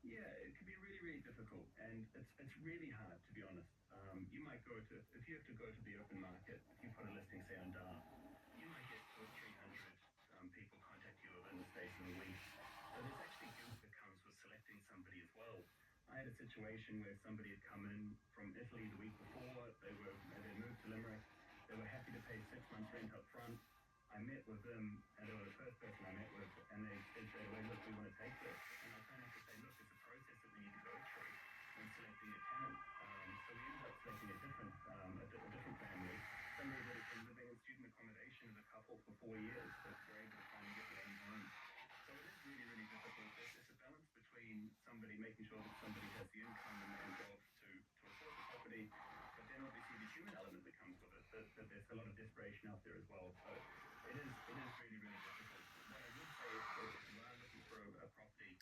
Yeah, it can be really, really difficult, and it's really hard to be honest. You might go to if you have to go to the open market. If you put a listing say on Dart, you might get 2 or 300 people contact you within the space of a week. So there's actually guilt that comes with selecting somebody as well. I had a situation where somebody had come in from Italy the week before. They moved to Limerick. They were happy to pay 6 months rent up front. I met with them, and they were the first person I met with, and they said straight away, look, we want to take this. And I kind of have to say, look, it's a process that we need to go through when selecting a tenant. So we ended up selecting a different family, somebody that had been living in student accommodation as a couple for 4 years, but were able to finally get their own home. So it is really, really difficult. It's a balance between somebody making sure that somebody has the income and jobs to afford the property, but then obviously the human element that comes with it, that there's a lot of desperation out there as well. So it is really, really difficult. What I would say is that if you are looking for a property,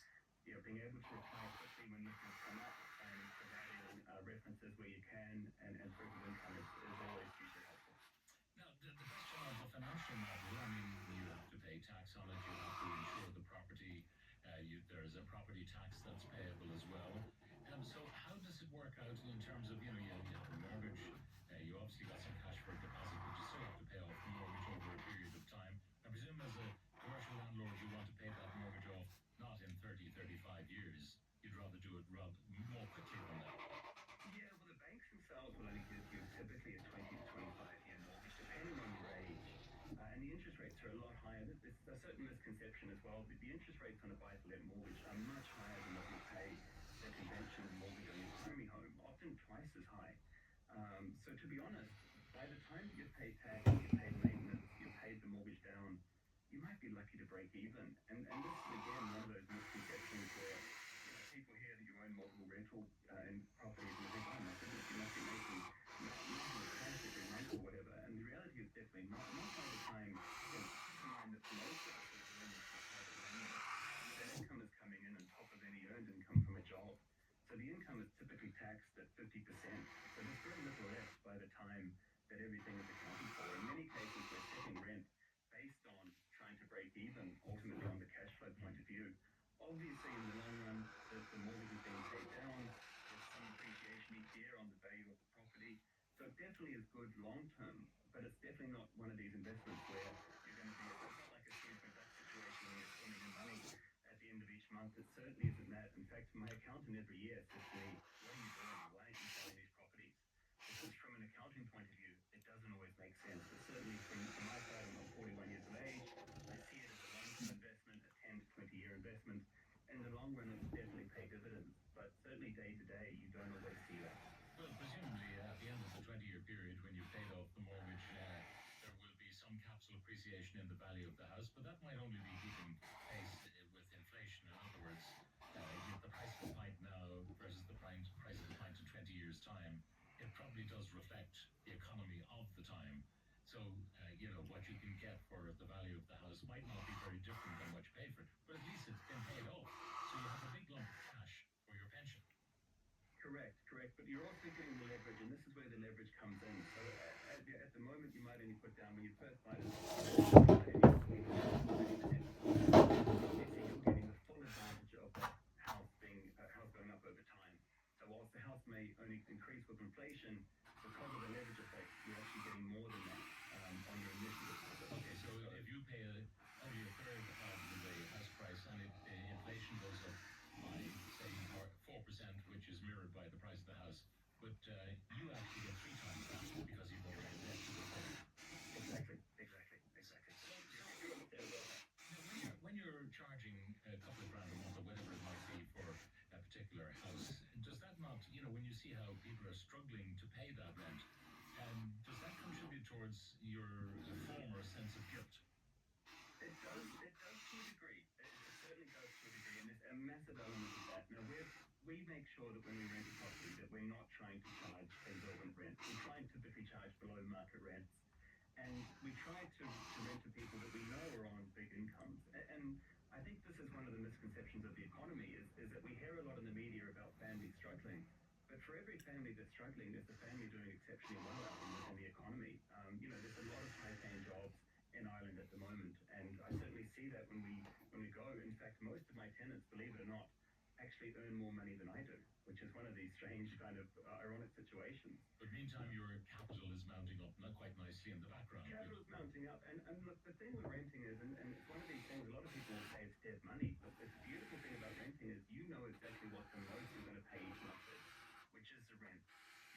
being able to reply quickly when listings come up and providing references where you can and proof of income is always hugely helpful. Now, the question of the financial model, I mean, you have to pay tax on it, you have to insure the property, there's a property tax that's payable as well. So how does it work out in terms of, you have a mortgage, you obviously got some cash for a deposit, but you still have to pay off the mortgage over a period of time. I presume as a commercial landlord, you want to pay that mortgage off not in 30, 35 years. You'd rather do it more quickly than that. Yeah, well, the banks themselves will only give you typically a 20 to 25-year mortgage, depending on your age. And the interest rates are a lot higher. There's a certain misconception as well. The interest rates on a buy-to-let mortgage are much higher than what you pay the conventional mortgage on your primary home, often twice as high. So to be honest, by the time that you've paid tax, you've paid maintenance, you've paid the mortgage down, you might be lucky to break even. And this is again one of those misconceptions where people hear that you own multiple rental and properties and they think, oh my goodness, you must be making nothing of cash every month or whatever. And the reality is definitely not all the time. Keep in mind that most of us that are doing this for private landlords, that income is coming in on top of any earned income from a job. So the income is typically taxed at 50%. So there's very little left by the time that everything is accounted for. In many cases, we're setting rent based on trying to break even ultimately on the cash flow point of view. Obviously, in the long run, the mortgage is being paid down. There's some appreciation each year on the value of the property. So it definitely is good long term, but it's definitely not one of these investments where you're going to be, it's not like a sweeping duck situation where you're swimming in money at the end of each month. It certainly isn't that. In fact, my accountant every year says to me, what are you doing? Why aren't you selling these properties? Because from an accounting point of view, it doesn't always make sense. But certainly from my side, I'm 41 years of age. I see it as a long-term investment, a 10 to 20-year investment. In the long run, it will definitely pay dividends. But certainly day to day, you don't always see that. Well, presumably at the end of the 20-year period, when you've paid off the mortgage, there will be some capital appreciation in the value of the house, but that might only be keeping pace with inflation. In other words, the price of a pint now versus the price of a pint in 20 years' time, it probably does reflect the economy of the time. So, what you can get for the value of the house might not be very different than what you paid for it, but at least it's been paid off. So you have a big lump of cash for your pension. Correct. But you're also getting the leverage, and this is where the leverage comes in. So at the moment, you might only put down, when you first buy the property, you might only put down 20% of the mortgage. Obviously, you're getting the full advantage of that house going up over time. So whilst the house may only increase with inflation, because of the leverage effect, you're actually getting more than that on your initial deposit. Okay, so if you pay only a third of the house price and inflation goes up by, say, 4%, which is mirrored by the price of the house, but you actually get 3 times that because you've already invested the third. Exactly. So when you're charging a couple of grand a month or whatever it might be for a particular house, does that not, when you see how people are struggling to pay that rent, does that contribute towards your former sense of guilt? It does to a degree. It certainly does to a degree, and there's a massive element of that. Now, we make sure that when we rent a property that we're not trying to charge exorbitant rent. We try and typically charge below market rents. And we try to rent to people that we know are on big incomes. And I think this is one of the misconceptions of the economy is that we hear a lot in the media about families struggling. But for every family that's struggling, there's a family doing exceptionally well out in the economy. There's a lot of high-paying jobs in Ireland at the moment, and I certainly see that when we go. In fact, most of my tenants, believe it or not, actually earn more money than I do, which is one of these strange kind of ironic situations. But meantime, your capital is mounting up not quite nicely in the background. Capital is mounting up, and look, the thing with renting is, and it's one of these things. A lot of people will say it's dead money, but the beautiful thing about renting is you know exactly what the most you're going to pay each month is, which is the rent.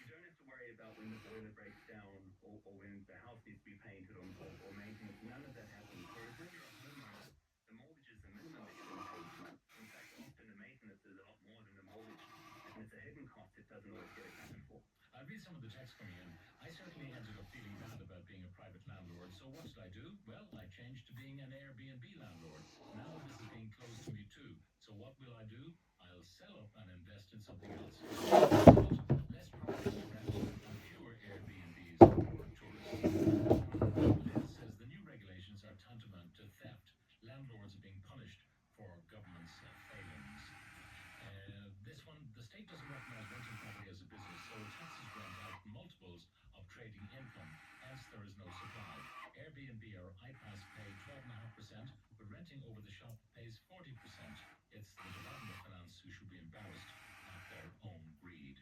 You don't have to worry about when the boiler breaks down or when the house needs to be painted or maintenance. None of that happens. Whereas when you're a homeowner, the mortgage is the minimum that you're going to pay each month. In fact, often the maintenance is a lot more than the mortgage, and it's a hidden cost. It doesn't always get accounted for. I read some of the text coming in. I certainly ended up feeling bad about being a private landlord. So what did I do? Well, I changed to being an Airbnb landlord. Now this is being closed to me too. So what will I do? I'll sell up and invest in something else. Less property to rent and fewer Airbnbs for tourists. Liz says the new regulations are tantamount to theft. Landlords are being punished for government's failings. This one, the state doesn't recognize renting property as a business, so taxes rent out multiples of trading income. Hence, there is no supply. Airbnb or iPass pay 12.5%, but renting over the shop pays 40%. It's the Department of Finance who should be embarrassed at their own greed.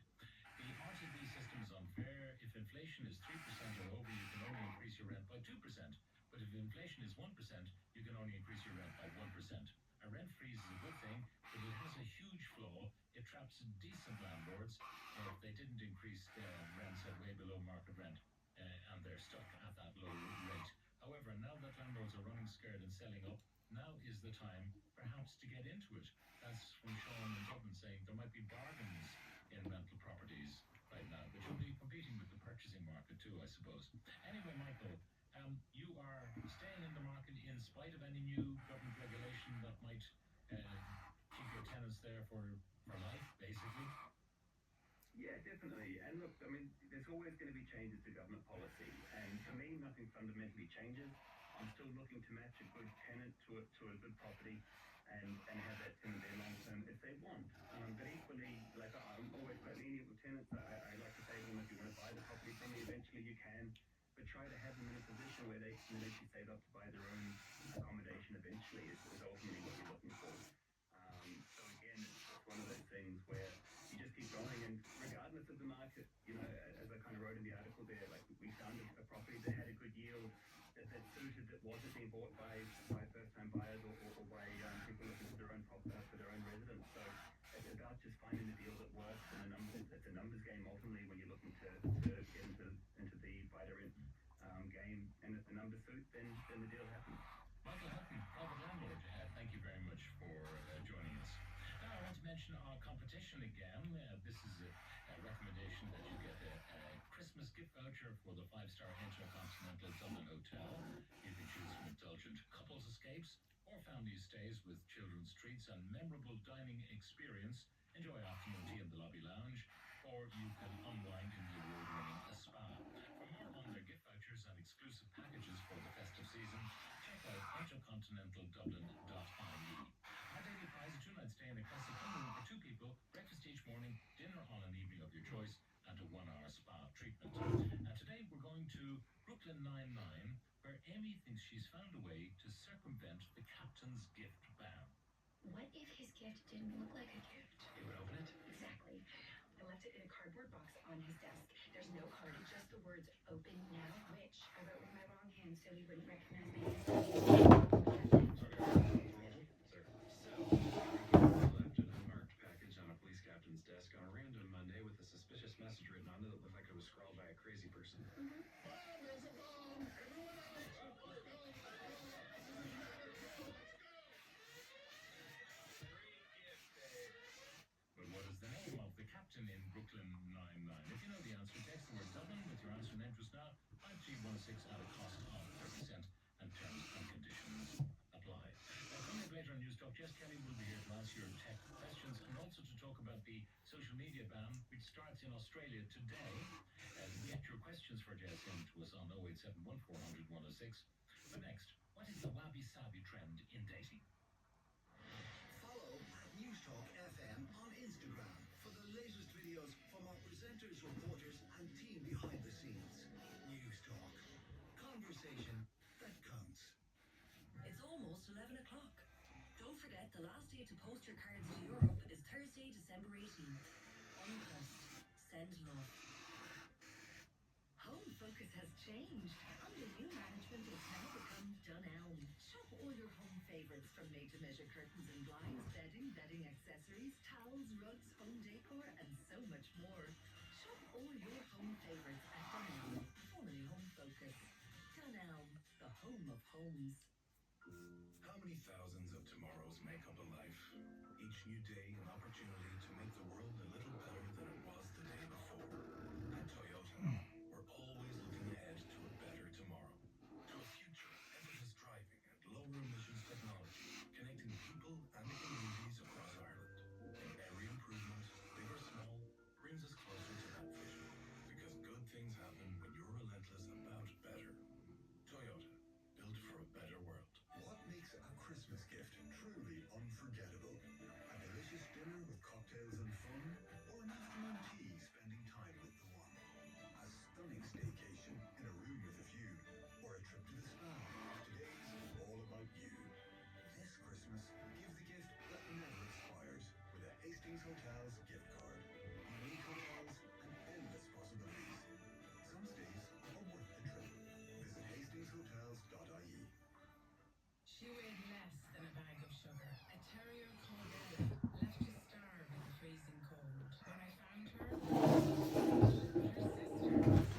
The RTB system is unfair. If inflation is 3% or over, you can only increase your rent by 2%. But if inflation is 1%, you can only increase your rent by 1%. A rent freeze is a good thing, but it has a huge flaw. It traps decent landlords if they didn't increase their rents at way below market rent, and they're stuck at that low rate. However, now that landlords are running scared and selling up, now is the time perhaps to get into it. That's from Sean in Dublin saying there might be bargains in rental properties right now, but you'll be competing with the purchasing market too, I suppose. Anyway, Michael, you are staying in the market in spite of any new government regulation that might keep your tenants there for life, basically. Yeah, definitely. And look, I mean, there's always going to be changes to government policy, and for me, nothing fundamentally changes. I'm still looking to match a good tenant to a good property, and have that tenant there long term if they want. But equally, like I'm always quite lenient with tenants. I like to say to them, if you want to buy the property from me, eventually you can, but try to have them in a position where they can eventually save up to buy their own accommodation. Eventually, is ultimately what you're looking for. So again, it's one of those things where you just keep going, and regardless of the market, as I kind of wrote in the article there, like we found a property that had a good yield, that suited, that wasn't being bought by first-time buyers or by people looking for their own for their own residence. So it's about just finding the deal that works, and it's a numbers game ultimately when you're looking to get into the buy-to-rent game. And if the numbers suit, then the deal happens. Michael Hutton, private landlord, thank you very much for joining us. Now, I want to mention our competition again. This is a recommendation that you get a Christmas gift voucher for the 5-star Intercontinental Dublin Hotel. You can choose from indulgent couples escapes or family stays with children's treats and memorable dining experience. Enjoy afternoon tea in the lobby lounge, or you can unwind in the award-winning spa. For more on their gift vouchers and exclusive packages for the festive season, check out intercontinentaldublin.ie. Our daily prize, a 2-night stay in a classic room for 2 people, breakfast each morning, dinner on an evening of your choice, and a 1-hour spa treatment. And today we're going to Brooklyn Nine-Nine, where Amy thinks she's found a way to circumvent the captain's gift ban. What if his gift didn't look like a gift? You would open it? Exactly. I left it in a cardboard box on his desk. There's no card, just the words "open now," which I wrote with my wrong hand so he wouldn't recognize me. Left an unmarked package on a police captain's desk on a random Monday with a suspicious message written on it that looked like it was scrawled by a crazy person. There's a bomb! Everyone out! Let's go! But what is the name of the captain in Brooklyn Nine-Nine? If you know the answer, text the word Dublin with your answer and interest now, 5316 at a cost of 30 cents, and terms and conditions apply. Now, coming up later on News Talk, Jess Kelly will be here to answer your tech questions and also to talk about the social media ban, which starts in Australia today. Get your questions for Jess in to us on 0871 400 106. But next, what is the wabi-sabi trend in dating? Follow News Talk FM on Instagram for the latest videos from our presenters, reporters, and team behind the scenes. News Talk. Conversation that counts. It's almost 11 o'clock. Don't forget, the last day to post your cards to Europe is Thursday. Tuesday, December 18th. Unpost. Send love. Home focus has changed. Under new management, it's now become Dunelm. Shop all your home favorites from made-to-measure curtains and blinds, bedding accessories, towels, rugs, home decor, and so much more. Shop all your home favorites at Dunelm, formerly Home Focus. Dunelm, the home of homes. How many thousands of tomorrows make up a life? Each new day an opportunity to make the world a little better than it was the day before. At Toyota, we're always looking ahead to a better tomorrow. To a future effortless driving and lower emissions technology, connecting people and communities across Ireland. And every improvement, big or small, brings us closer to that vision. Because good things happen when you're relentless about better. Toyota, built for a better world. What makes a Christmas gift truly unforgettable? A delicious dinner with cocktails and fun, or an afternoon tea spending time with the one? A stunning staycation in a room with a view, or a trip to the spa? Today's all about you. This Christmas, give the gift that never expires with a Hastings Hotels gift card. Unique hotels and endless possibilities. Some stays are worth the trip. Visit hastingshotels.ie. She weighed less than a bag of sugar. A terrier called Ella, left to starve in the freezing cold. When I found her, with her sister,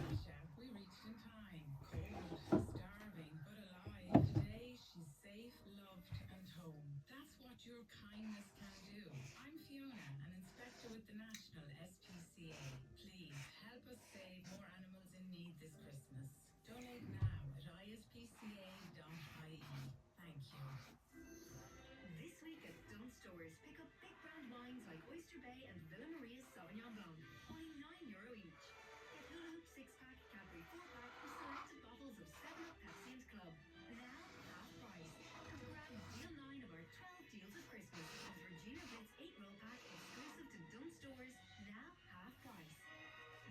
Sasha, we reached in time. Cold, starving, but alive. Today, she's safe, loved, and home. That's what your kindness can do. I'm Fiona, an inspector with the National SPCA. Please help us save more animals in need this Christmas. Donate now at ispca.ie. Thank you. This week at Dunn Stores, pick up big brand wines like Oyster Bay and Villa Maria's Sauvignon Blanc, only €9 each. Get Hula Hoop 6-pack, Cadbury 4-pack, or selected bottles of 7-Up, Pepsi and Club. Now, half price. And grab Deal 9 of our 12 Deals of Christmas as Regina Blitz 8-roll pack exclusive to Dunn Stores. Now, half price.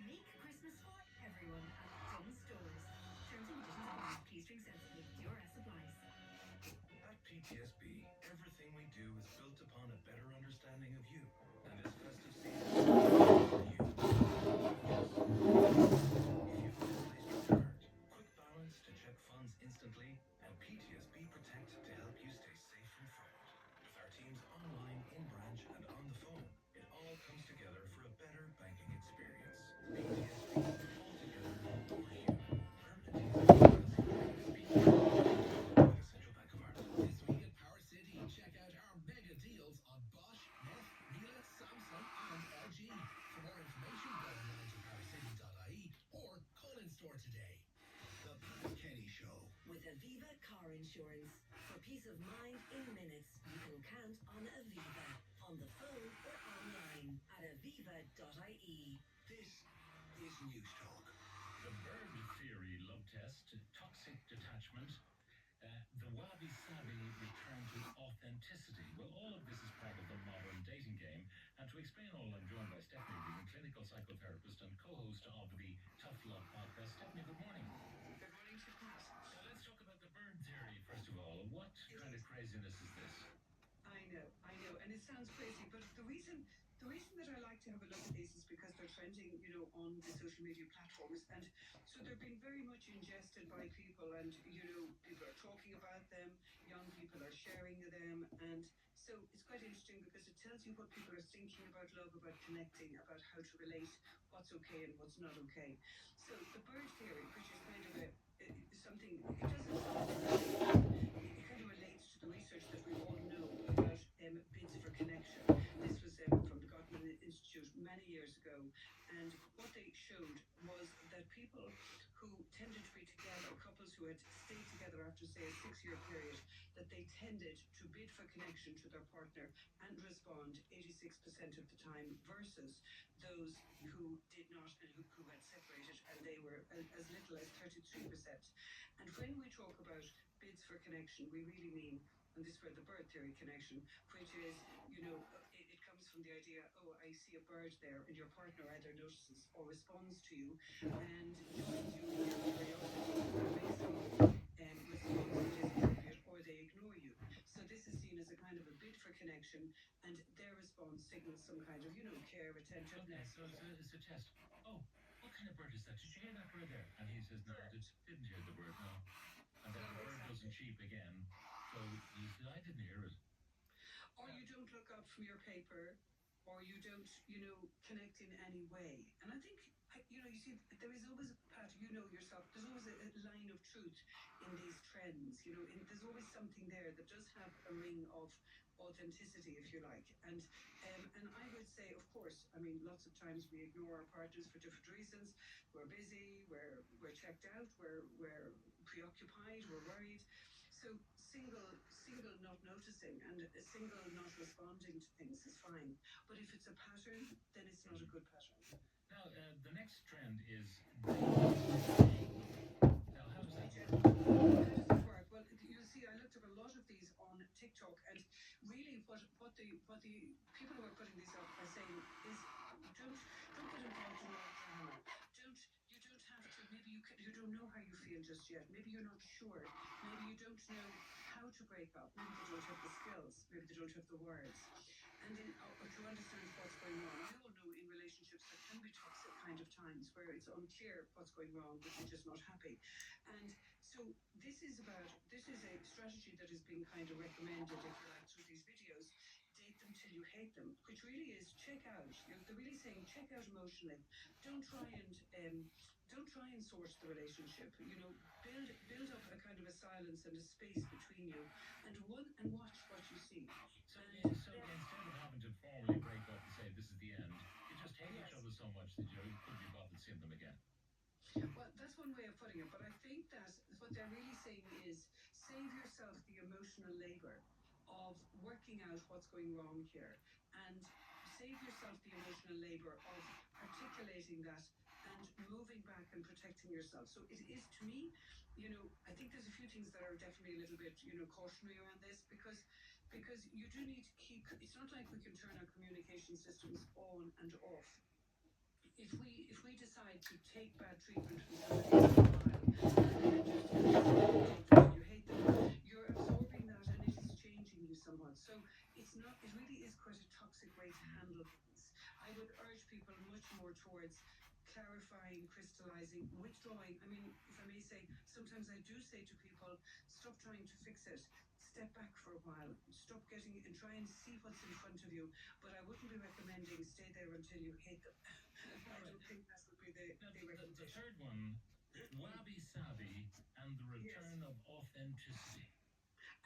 Make Christmas for everyone at Dunn Stores. Terms and conditions apply. Please drink sensibly. DRS applies. At PTSB, everything we do is built upon a better understanding of you. And this festive season, for you. Yes. If you've misplaced your card, Quick Balance to check funds instantly, and PTSB Protect to help you stay safe from fraud. With our teams online, in branch, and on the phone, it all comes together for a better banking experience. PTSB, all together for you. Permanent Essential Bank of Ireland. This week at Power City, check out our mega deals on Bosch, Neff, Miele, Samsung, and LG. For more information, go online to powercity.ie or call in store today. The Pat Kenny Show. With Aviva Car Insurance. For peace of mind in minutes, you can count on Aviva. On the phone or online at aviva.ie. This is News Talk. The bird theory love test, toxic detachment, the wabi-sabi return to authenticity. Well, all of this is part of the modern dating game. And to explain all, I'm joined by Stephanie Regan, clinical psychotherapist and co-host of the Tough Love podcast. Stephanie, good morning. Good morning to Pat. So let's talk about the bird theory, first of all. What kind of craziness is this? I know, and it sounds crazy, but the reason that I like to have a look at these is because they're trending, on the social media platforms, and so they're being very much ingested by people, and people are talking about them, young people are sharing them, and so it's quite interesting because it tells you what people are thinking about love, about connecting, about how to relate, what's okay and what's not okay. So the bird theory, which is kind of something, it doesn't it kind of relates to the research that we all know about bids for connection. This was from the Gottman Institute many years ago, and what they showed was that people who tended to be together, couples who had stayed together after, say, a 6-year period, that they tended to bid for connection to their partner and respond 86% of the time versus those who did not and who had separated, and they were as little as 33%. And when we talk about bids for connection, we really mean, and this is where the bird theory connection, which is, it comes from the idea, oh, I see a bird there, and your partner either notices or responds to you and joins you in your curiosity, or makes some response that is appropriate, or they ignore you. So this is seen as a kind of a bid for connection, and their response signals some kind of, care, Okay, attentiveness. so it's a test. Oh, what kind of bird is that? Did you hear that bird there? And he says, no, didn't hear the bird, no. And then the bird doesn't cheep again. So he said, I didn't hear it. Or you don't look up from your paper, or you don't, connect in any way. And I think, you see, there is always a pattern, yourself, there's always a line of truth in these trends, there's always something there that does have a ring of authenticity, if you like. And I would say, of course, I mean, lots of times we ignore our partners for different reasons. We're busy, we're checked out, we're preoccupied, we're worried. So single not noticing and a single not responding to things is fine. But if it's a pattern, then it's not a good pattern. Now, the next trend is now, how does that work? How does it work? Well, you'll see, I looked up a lot of these on TikTok, and really, what the people who are putting these up are saying is, don't get involved in all the drama. You don't have to. Maybe you don't know how you feel just yet. Maybe you're not sure. Maybe you don't know how to break up. Maybe they don't have the skills. Maybe they don't have the words. And or to understand what's going on. We all know in relationships there can be toxic kind of times where it's unclear what's going wrong, but you're just not happy. And so this is a strategy that is being kind of recommended, if you like, through these videos. Date them till you hate them, which really is check out. They're really saying check out emotionally. Don't try and source the relationship. Build up a kind of a silence and a space between you, and watch what you see. So instead of having to formally break up and say this is the end, you just hate each other so much that you couldn't be bothered seeing them again. Well, that's one way of putting it, but I think that what they're really saying is save yourself the emotional labor of working out what's going wrong here, and save yourself the emotional labor of articulating that and moving back and protecting yourself. So it is, to me, I think there's a few things that are definitely a little bit, cautionary around this, because you do need to keep. It's not like we can turn our communication systems on and off. If we decide to take bad treatment from somebody for a while, and you hate them, you're absorbing that and it is changing you somewhat. So it's not. It really is quite a toxic way to handle things. I would urge people much more towards clarifying, crystallizing, withdrawing. I mean, if I may say, sometimes I do say to people, stop trying to fix it. Step back for a while. Stop getting and try and see what's in front of you. But I wouldn't be recommending stay there until you hate them. I don't think that would be the recommendation. The third one, wabi sabi and the return of authenticity.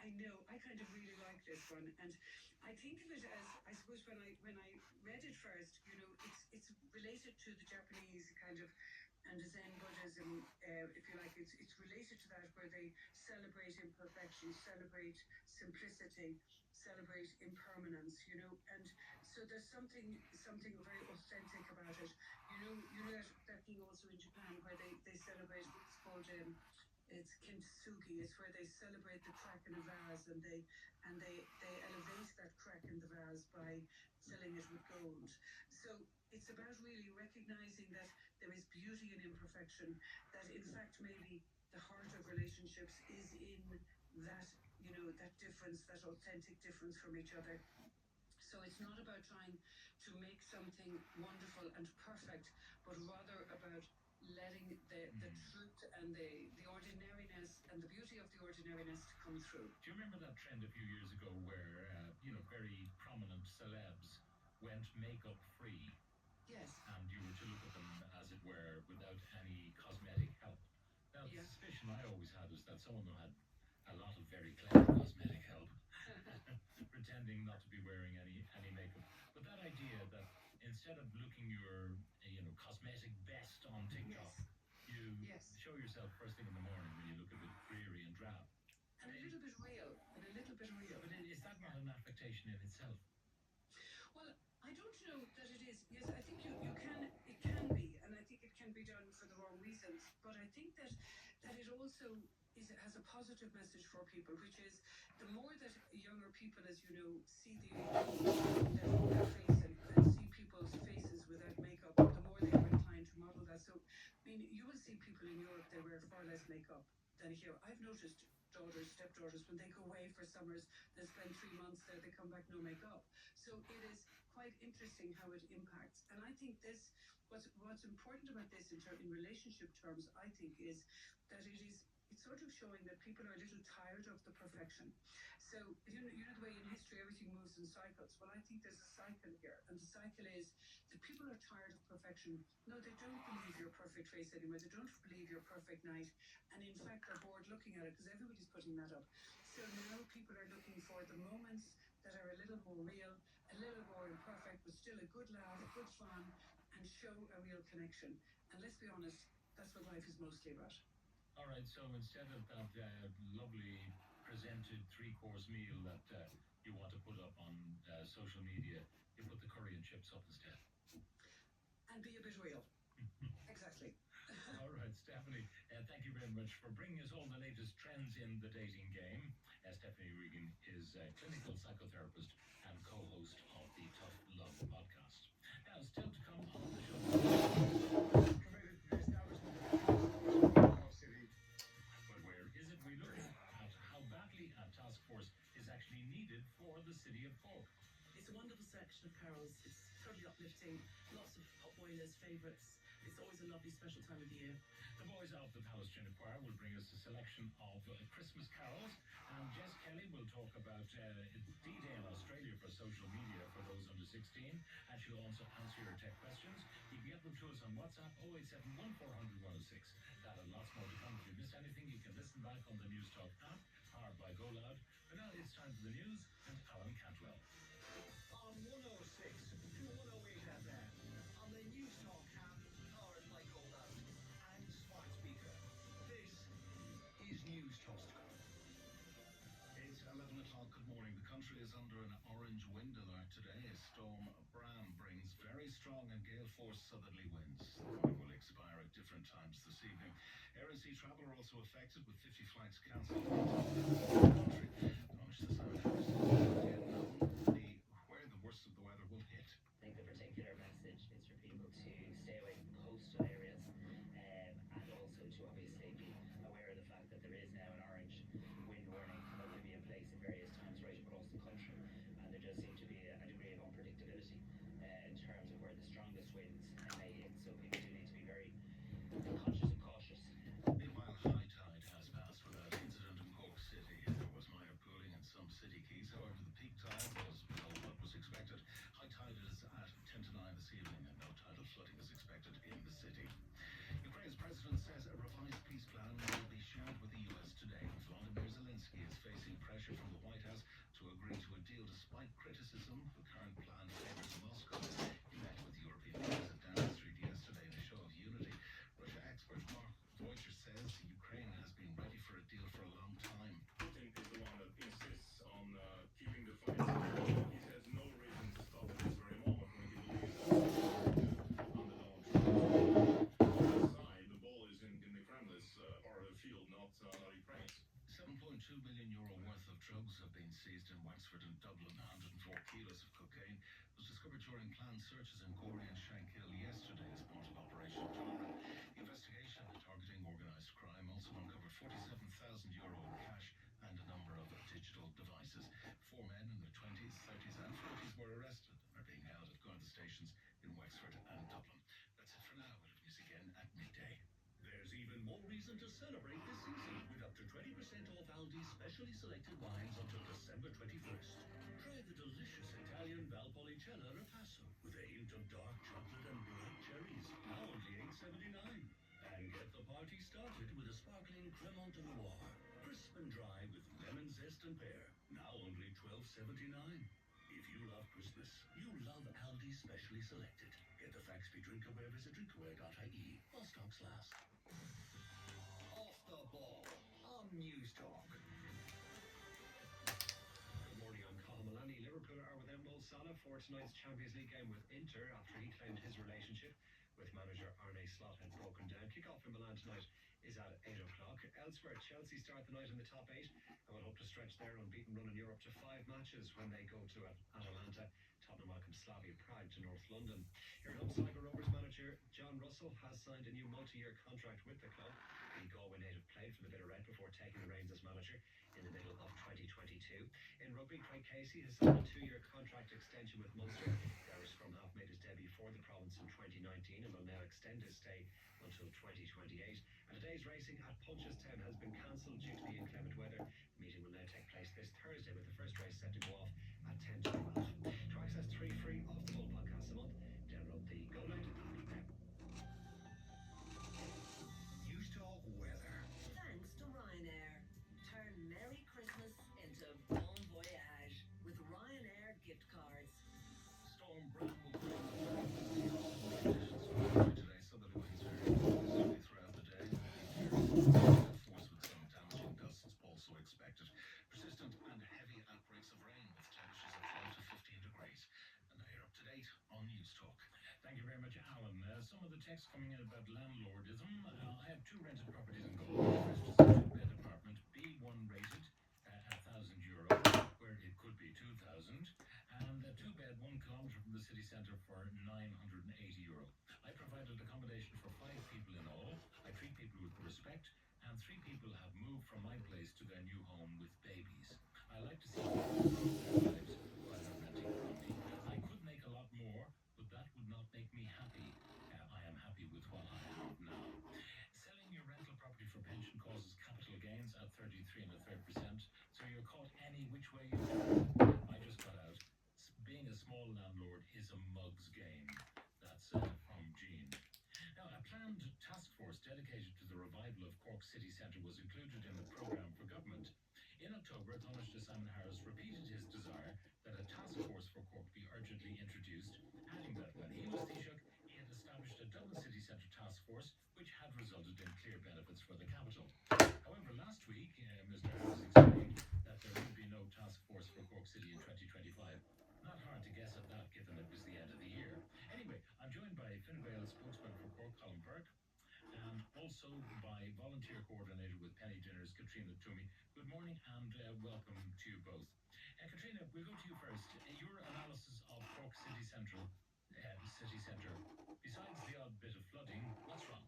I know. I kind of really like this one, and I think of it as, I suppose, when I read it first, it's related to the Japanese kind of and Zen Buddhism, if you like. It's related to that, where they celebrate imperfection, celebrate simplicity, celebrate impermanence, and so there's something very authentic about it. That thing also in Japan where they celebrate what's called it's kintsugi. It's where they celebrate the crack in a vase, and they elevate that crack in the vase by filling it with gold. So it's about really recognizing that there is beauty in imperfection, that in fact maybe the heart of relationships is in that, that difference, that authentic difference from each other. So it's not about trying to make something wonderful and perfect, but rather about letting the truth and the ordinariness and the beauty of the ordinariness to come through. Do you remember that trend a few years ago where, very prominent celebs went makeup free? Yes. And you were to look at them, as it were, without any cosmetic help. Now, the suspicion I always had was that some of them had a lot of very clever cosmetic help, pretending not to be wearing any makeup. But that idea that instead of looking your, cosmetic best on TikTok, you show yourself first thing in the morning when you look a bit dreary and drab. And a little bit real. But is that not an affectation in itself? Well, I don't know that it is. Yes, I think it can be, and I think it can be done for the wrong reasons. But I think that it also has a positive message for people, which is the more that younger people, as you know, see their face and see people's faces without makeup, the more they are inclined to model that. So, I mean, you will see people in Europe, they wear far less makeup than here. I've noticed stepdaughters, when they go away for summers, they spend 3 months there, they come back no makeup. So it is quite interesting how it impacts. And I think this, what's important about this in relationship terms, I think, is that it's sort of showing that people are a little tired of the perfection. So you know the way in history everything moves in cycles. Well, I think there's a cycle here, and the cycle is that people are tired of perfection. No, they don't believe your perfect face anymore. They don't believe your perfect night, and in fact, they're bored looking at it because everybody's putting that up. So now people are looking for the moments that are a little more real, a little more imperfect, but still a good laugh, good fun, and show a real connection. And let's be honest, that's what life is mostly about. All right, so instead of that lovely presented three-course meal that you want to put up on social media, you put the curry and chips up instead. And be a bit real. Exactly. All right, Stephanie, thank you very much for bringing us all the latest trends in the dating game. Stephanie Regan is a clinical psychotherapist and co-host of the Tough Love podcast. Now, still to come on the show. Promoted the establishment of our city. But where is it? We look at how badly a task force is actually needed for the city of Cork. It's a wonderful section of carols. It's totally uplifting. Lots of hot boilers, favourites. It's always a lovely special time of the year. The boys of the Palestinian Choir will bring us a selection of Christmas carols, and Jess Kelly will talk about D-Day in Australia for social media for those under 16, and she'll also answer your tech questions. You can get them to us on WhatsApp 087 1400 106. That and lots more to come. If you miss anything, you can listen back on the News Talk app, powered by Go Loud. But now it's time for the news and Alan Cantwell. On 106 to 108 FM, on the News Talk app, powered by Go Loud and Smart Speaker. This is News Talk. It's 11 o'clock. Good morning. The country is under an orange wind alert today. Storm Bram brings very strong and gale-force southerly winds. The warning will expire at different times this evening. Air and sea travel are also affected, with 50 flights cancelled into the country. Launch the sound house where the worst of the weather will hit. I think the particular message is for people to stay away from coastal areas, and also to obviously be aware of the fact that there is now an orange wind warning that will be in place at various times right across the country, and there does seem to be a degree of unpredictability in terms of where the strongest winds may hit, so people do need to be very conscious and cautious. Meanwhile, high tide has passed without incident in Cork City. There was minor pooling in some city quays. However, the peak tide was below what was expected. High tide is at 10 to 9 this evening, and no tidal flooding is expected in the city. Ukraine's president says a revised peace plan will be shared with the US today. Volodymyr Zelensky is facing pressure from the White House to agree to a deal despite criticism. The current plan favors Moscow. He met with European leaders at Downing Street yesterday in a show of unity. Russia expert Mark Deutscher says Ukraine has been ready for a deal for a long time. Putin is the one that insists on keeping the fight going. He has no reason to stop at this very moment when he believes that under Donald Trump's side, the ball is in the Kremlin's part of the field, not Ukraine's. €7.2 million worth of drugs have been seized in Wexford and Dublin. 104 kilos of cocaine was discovered during planned searches in Gorey and Shankill yesterday as part of Operation Tara. The investigation targeting organised crime also uncovered €47,000 in cash and a number of digital devices. 4 men in their 20s, 30s and 40s were arrested and are being held at Garda stations in Wexford and Dublin. That's it for now. We'll have news again at midday. There's even more reason to celebrate this season with up to 20% off Aldi's specially selected wines until December 21st. Try the delicious Italian Valpolicella Ripasso with a hint of dark chocolate and black cherries, now only $8.79. And get the party started with a sparkling Cremant de Noir, crisp and dry with lemon zest and pear, now only $12.79. If you love Christmas, you love Aldi Specially Selected. Get the Faxby Drinkerware, visit drinkerware.ie. While stocks last. Off the ball on News Talk. Good morning, I'm Colin Maloney. Liverpool are without Mo Salah for tonight's Champions League game with Inter after he claimed his relationship with manager Arne Slot had broken down. Kick-off in Milan tonight is at 8 o'clock. Elsewhere, Chelsea start the night in the top 8 and will hope to stretch their unbeaten run in Europe to 5 matches when they go to Atalanta Tottenham welcome Slavia Prague to North London. Here in Sligo Rovers manager John Russell has signed a new multi-year contract with the club. The Galway native played for the Bit of Red before taking the reins as manager in the middle of 2022. In rugby, Craig Casey has signed a 2-year contract extension with Munster. The Irish scrum half made his debut for the province in 2019 and will now extend his stay until 2028. And today's racing at Punchestown has been cancelled due to the inclement weather. The meeting will now take place this Thursday with the first race set to go off at 10 to 12. To access 3 free off the ball podcasts a month, download the Go Loud app now. News Talk weather. Thanks to Ryanair. Turn Merry Christmas into Bon Voyage with Ryanair gift cards. Storm Bram will bring conditions for today. Southerly winds vary westerly throughout the day. Force with some damaging gusts also expected. Persistent and heavy outbreaks of rain with temperatures of 12 to 15 degrees. And now you're up to date on News Talk. Thank you very much, Alan. Some of the texts coming in about landlordism. I have 2 rented properties in Galway. The first is a 2-bed apartment, B1 rated at €1,000, where it could be 2,000, and a 2-bed 1 kilometre from the city centre for €980. I provided accommodation for 5 people in all. I treat people with respect, and 3 people have moved from my place to their new home with babies. I like to see people improve their lives while they're renting from me. I could make a lot more, but that would not make me happy. I am happy with what I have now. Selling your rental property for pension causes capital gains at 33.33%, so you're caught any which way you turn. I just got out. Being a small landlord is a mug's game. That's from Jean. Now, a planned task force dedicated to the revival of Cork city centre was included in the programme for government. In October, Taoiseach Simon Harris repeated his desire that a task force for Cork be urgently introduced, adding that when he was Taoiseach, he had established a Dublin city centre task force, which had resulted in clear benefits for the capital. However, last week, Mr. Harris explained that there would be no task force for Cork City in 2025. Not hard to guess at that, given it was the end of the year. Anyway, I'm joined by Fine Gael spokesman for Cork, Colin Burke, and also by volunteer coordinator with Penny Dinners, Katrina Toomey. Good morning and welcome to you both. Katrina, we'll go to you first. Your analysis of Cork City Centre, besides the odd bit of flooding, what's wrong?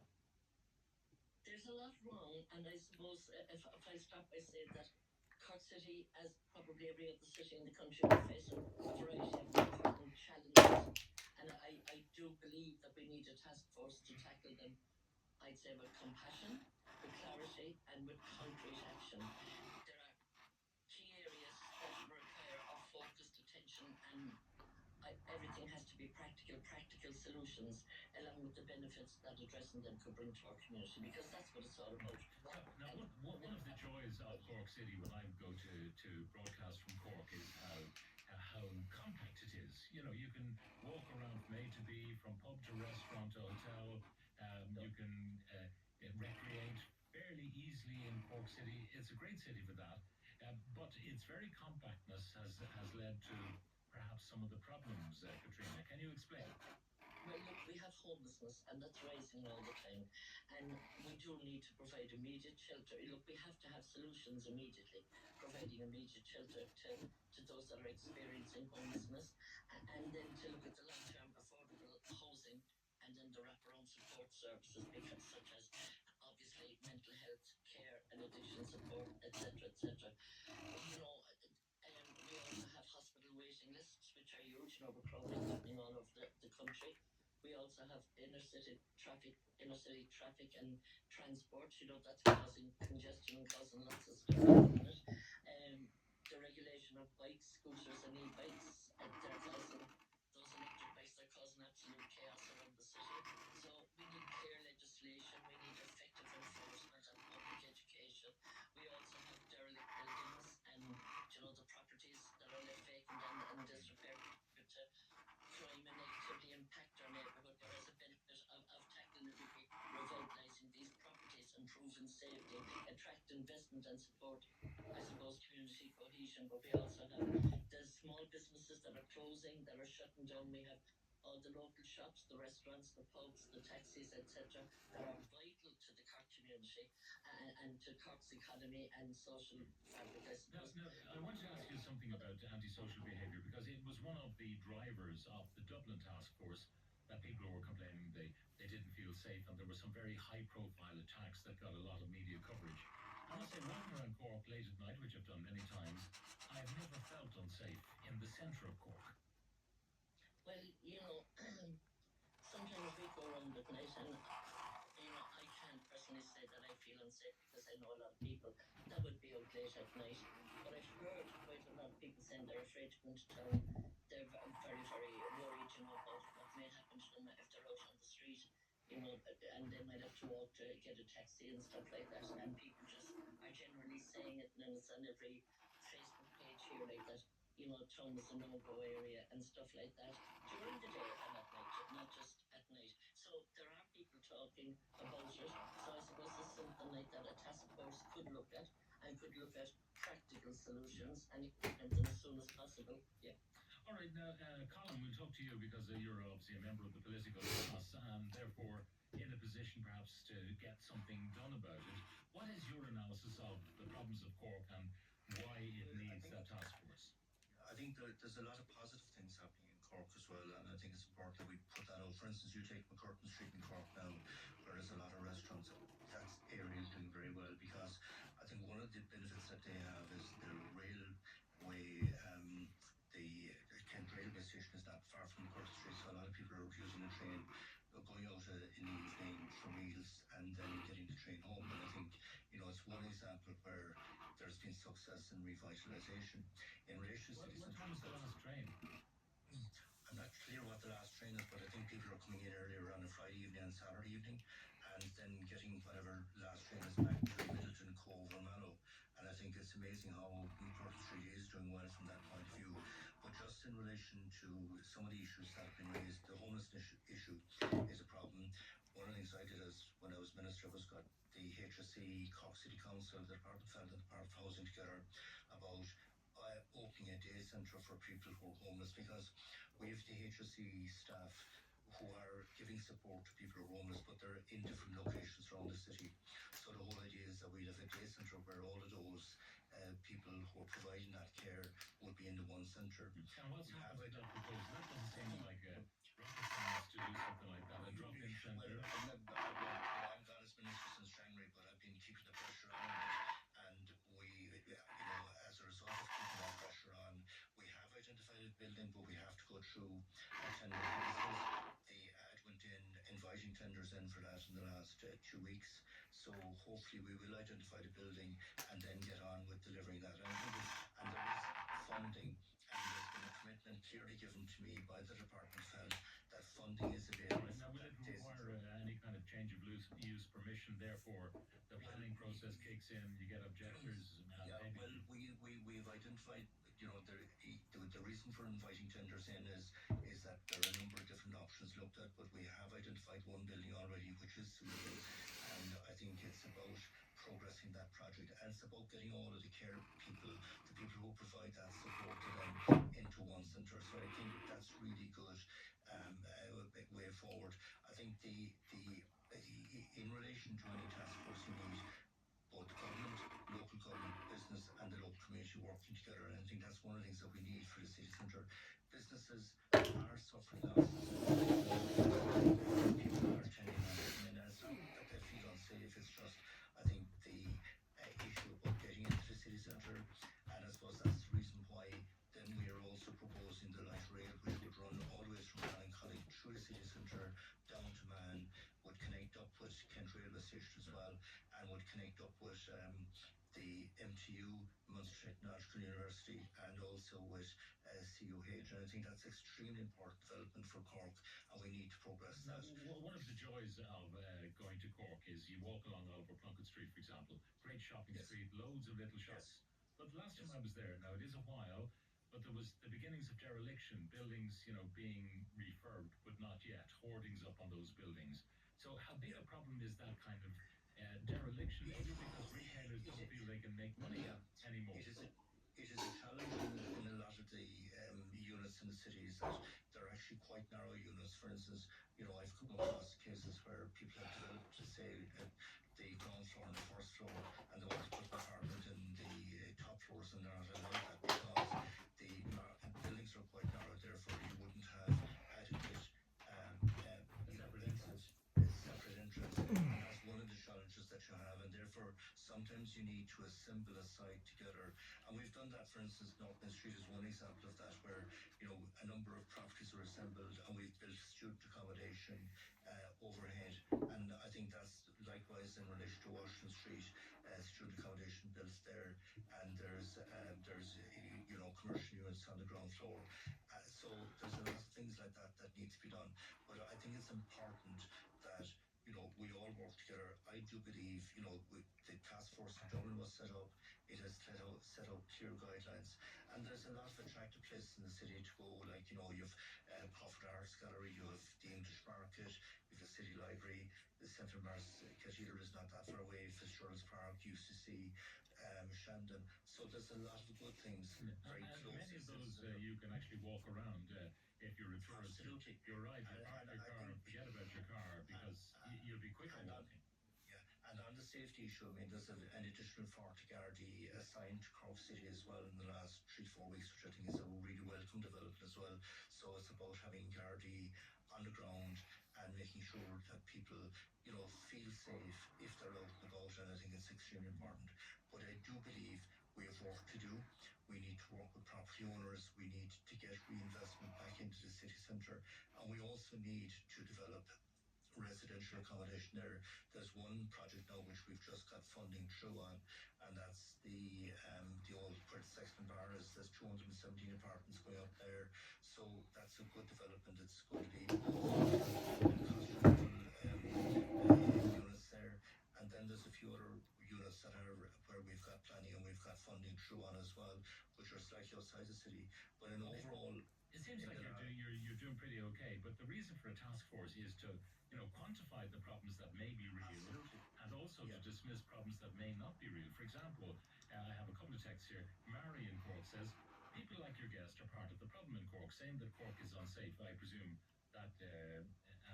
There's a lot wrong, and I suppose if I start by saying that Cork City, as probably every other city in the country, we're facing a variety of important challenges, and I do believe that we need a task force to tackle them, I'd say, with compassion, with clarity, and with concrete action. There are key areas that require our focused attention, and everything has to be practical solutions, along with the benefits that addressing them could bring to our community, because that's what it's all about. Now, one of the joys of Cork City when I go to broadcast from Cork is how compact it is. You know, you can walk around from A to B, from pub to restaurant to hotel. You can recreate fairly easily in Cork City. It's a great city for that, but its very compactness has led to perhaps some of the problems. Katrina, can you explain? Well, look, we have homelessness, and that's rising all the time. And we do need to provide immediate shelter. Look, we have to have solutions immediately, providing immediate shelter to those that are experiencing homelessness, and then to look at the long-term affordable housing, and then the wraparound support services, because such as obviously mental health care and addiction support, etc., etc. You know, we also have hospital waiting lists, which are huge and overcrowding happening all over the country. We also have inner city traffic and transport. You know, that's causing congestion and causing lots of stuff at the minute. The regulation of bikes, scooters, and e-bikes, they're causing those electric bikes. They're causing absolute chaos around the city. So we need clear legislation. We need effective enforcement and public education. We also have derelict buildings and, you know, the properties that are left vacant and disrepair to crime and negatively impact our neighbourhood. Whereas a benefit of tackling it would be revitalising these properties, improving safety, attract investment and support, I suppose, community cohesion. But we also have the small businesses that are closing, that are shutting down. We have all the local shops, the restaurants, the pubs, the taxis, etc., that are vital to the Cork community. community and to Cork's economy and social fabric, I Now, suppose. now, I want to ask you something about antisocial behaviour because it was one of the drivers of the Dublin task force that people were complaining they didn't feel safe and there were some very high profile attacks that got a lot of media coverage. I must say, walking around Cork late at night, which I've done many times, I've never felt unsafe in the centre of Cork. Well, sometimes we go around at night and I can't personally say that I feel unsafe because I know a lot of people that would be out late at night. But I've heard quite a lot of people saying they're afraid to go into town. They're very, very worried, about what may happen to them if they're out on the street, and they might have to walk to get a taxi and stuff like that. And people just are generally saying it, and it's on every Facebook page here like that. Town is a no-go area and stuff like that during the day and at night, not just at night. So there are people talking about it. So I suppose it's something like that a task force could look at and could look at practical solutions and implement them as soon as possible. Yeah. All right, now, Colin, we'll talk to you because you're obviously a member of the political class and therefore in a position perhaps to get something done about it. What is your analysis of the problems of Cork and why it needs that task force? I think there's a lot of positive things happening in Cork as well, and I think it's important that we put that out. For instance, you take McCurtain Street in Cork now, where there's a lot of restaurants. That area is doing very well because I think one of the benefits that they have is the railway. The Kent railway station is not far from McCurtain Street, so a lot of people are using the train, going out in the evening for meals and then getting the train home. And I think it's one example where there's been success in revitalisation. In relation to What time is the last train? I'm not clear what the last train is, but I think people are coming in earlier on a Friday evening and Saturday evening, and then getting whatever last train is back to Middleton, Cove, or Mallow. And I think it's amazing how McCurtain Street is doing well from that point of view. But just in relation to some of the issues that have been raised, the homelessness issue is a problem. One of the things I did when I was minister was got the HSE, Cork City Council, the Department of Health and the Department of Housing together about opening a day centre for people who are homeless because we have the HSE staff who are giving support to people who are homeless, but they're in different locations around the city. So the whole idea is that we'll have a day centre where all of those people who are providing that care will be in the one centre. And what's happened to that proposal? That doesn't seem like rocket science to do something like that. A drop-in centre. Well, I'm gone as minister since January, but I've been keeping the pressure on it. And we, as a result of keeping that pressure on, we have identified a building, but we have to go through a tender process. The ad went in, inviting tenders in for that in the last 2 weeks. So hopefully we will identify the building and then get on with delivering that. And there is funding, and there's been a commitment clearly given to me by the Department of Health that funding is available. Now, will it require any kind of change of use permission? Therefore, the planning process kicks in. You get objectors. Well, we've identified. The reason for inviting tenders in is that there are a number of different options looked at, but we have identified one building already which is suitable, and I think it's about progressing that project, and it's about getting all of the care people, the people who provide that support to them, into one centre. So I think that's really good way forward. I think in relation to any task force, you need both government, local government, business, and the local community working together. And I think that's one of the things that we need for the city centre. Businesses are suffering losses. People are tending on it, and it's not that they feel unsafe. It's just, I think, the issue about getting into the city centre, and I suppose that's the reason why then we are also proposing the light rail, which would run all the way from Ballincollig through the city centre down to Man, would connect up with Kent railway station as well, and would connect up with the MTU, Munster Technological University, and also with CUH. And I think that's extremely important development for Cork, and we need to progress that. One of the joys of going to Cork is you walk along Oliver Plunkett Street, for example. Great shopping street, loads of little shops. But the last time I was there, now it is a while, but there was the beginnings of dereliction, buildings, being refurbed, but not yet. Hoardings up on those buildings. So how big a problem is that kind of dereliction? Is it because retailers don't feel they can make money anymore? It is a challenge in a lot of the units in the cities that they're actually quite narrow units. For instance, I've come across cases where people have developed to say the ground floor, and they want to put an apartment in the top floors, and they're not allowed that because the buildings are quite narrow. Therefore, you wouldn't have adequate separate entrance, and that's one of the challenges that you have. And therefore, sometimes you need to assemble a site together. And we've done that, for instance, North Main Street is one example of that, where a number of properties are assembled, and we've built student accommodation overhead. And I think that's likewise in relation to Washington Street, student accommodation built there, and there's commercial units on the ground floor. So there's a lot of things like that that need to be done. But I think it's important that we all work together. I do believe the task force in Dublin was set up. It has set out clear guidelines, and there's a lot of attractive places in the city to go. Like you've Crawford Arts Gallery, you have the English Market, you have the City Library, the Central Mars Cathedral is not that far away, Fitzgerald's Park, UCC, Shandon. So there's a lot of good things very And close. many of those you can actually walk around if you're a tourist. Absolutely. You're right. You park your car and forget about your car because you'll be quicker walking. And on the safety issue, I mean, there's an additional 40 Gardaí assigned to Cork City as well in the last 3 to 4 weeks, which I think is a really welcome development as well. So it's about having Gardaí on the ground and making sure that people, feel safe if they're out and about, and I think it's extremely important. But I do believe we have work to do. We need to work with property owners. We need to get reinvestment back into the city centre, and we also need to develop residential accommodation there. There's one project now which we've just got funding through on, and that's the old where the Sexton Bar is. There's 217 apartments going up there, so that's a good development. It's going to be units there, and then there's a few other units that are where we've got planning and we've got funding through on as well, which are slightly outside the city. But in overall, it seems like you're doing pretty okay. But the reason for a task force is to quantify the problems that may be real. Absolutely. And also to dismiss problems that may not be real. For example, I have a couple of texts here. Mary in Cork says, people like your guest are part of the problem in Cork, saying that Cork is unsafe. I presume that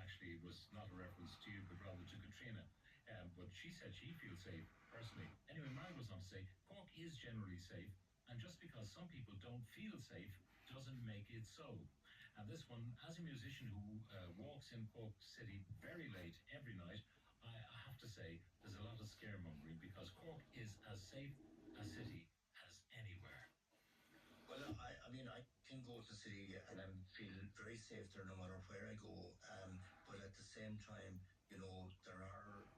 actually was not a reference to you, but rather to Katrina. But she said she feels safe personally. Anyway, Mary goes on to say, Cork is generally safe, and just because some people don't feel safe doesn't make it so. And this one, as a musician who walks in Cork City very late every night, I have to say there's a lot of scaremongering because Cork is as safe a city as anywhere. Well, I mean, I can go to the city and I feel very safe there no matter where I go. But at the same time, there are,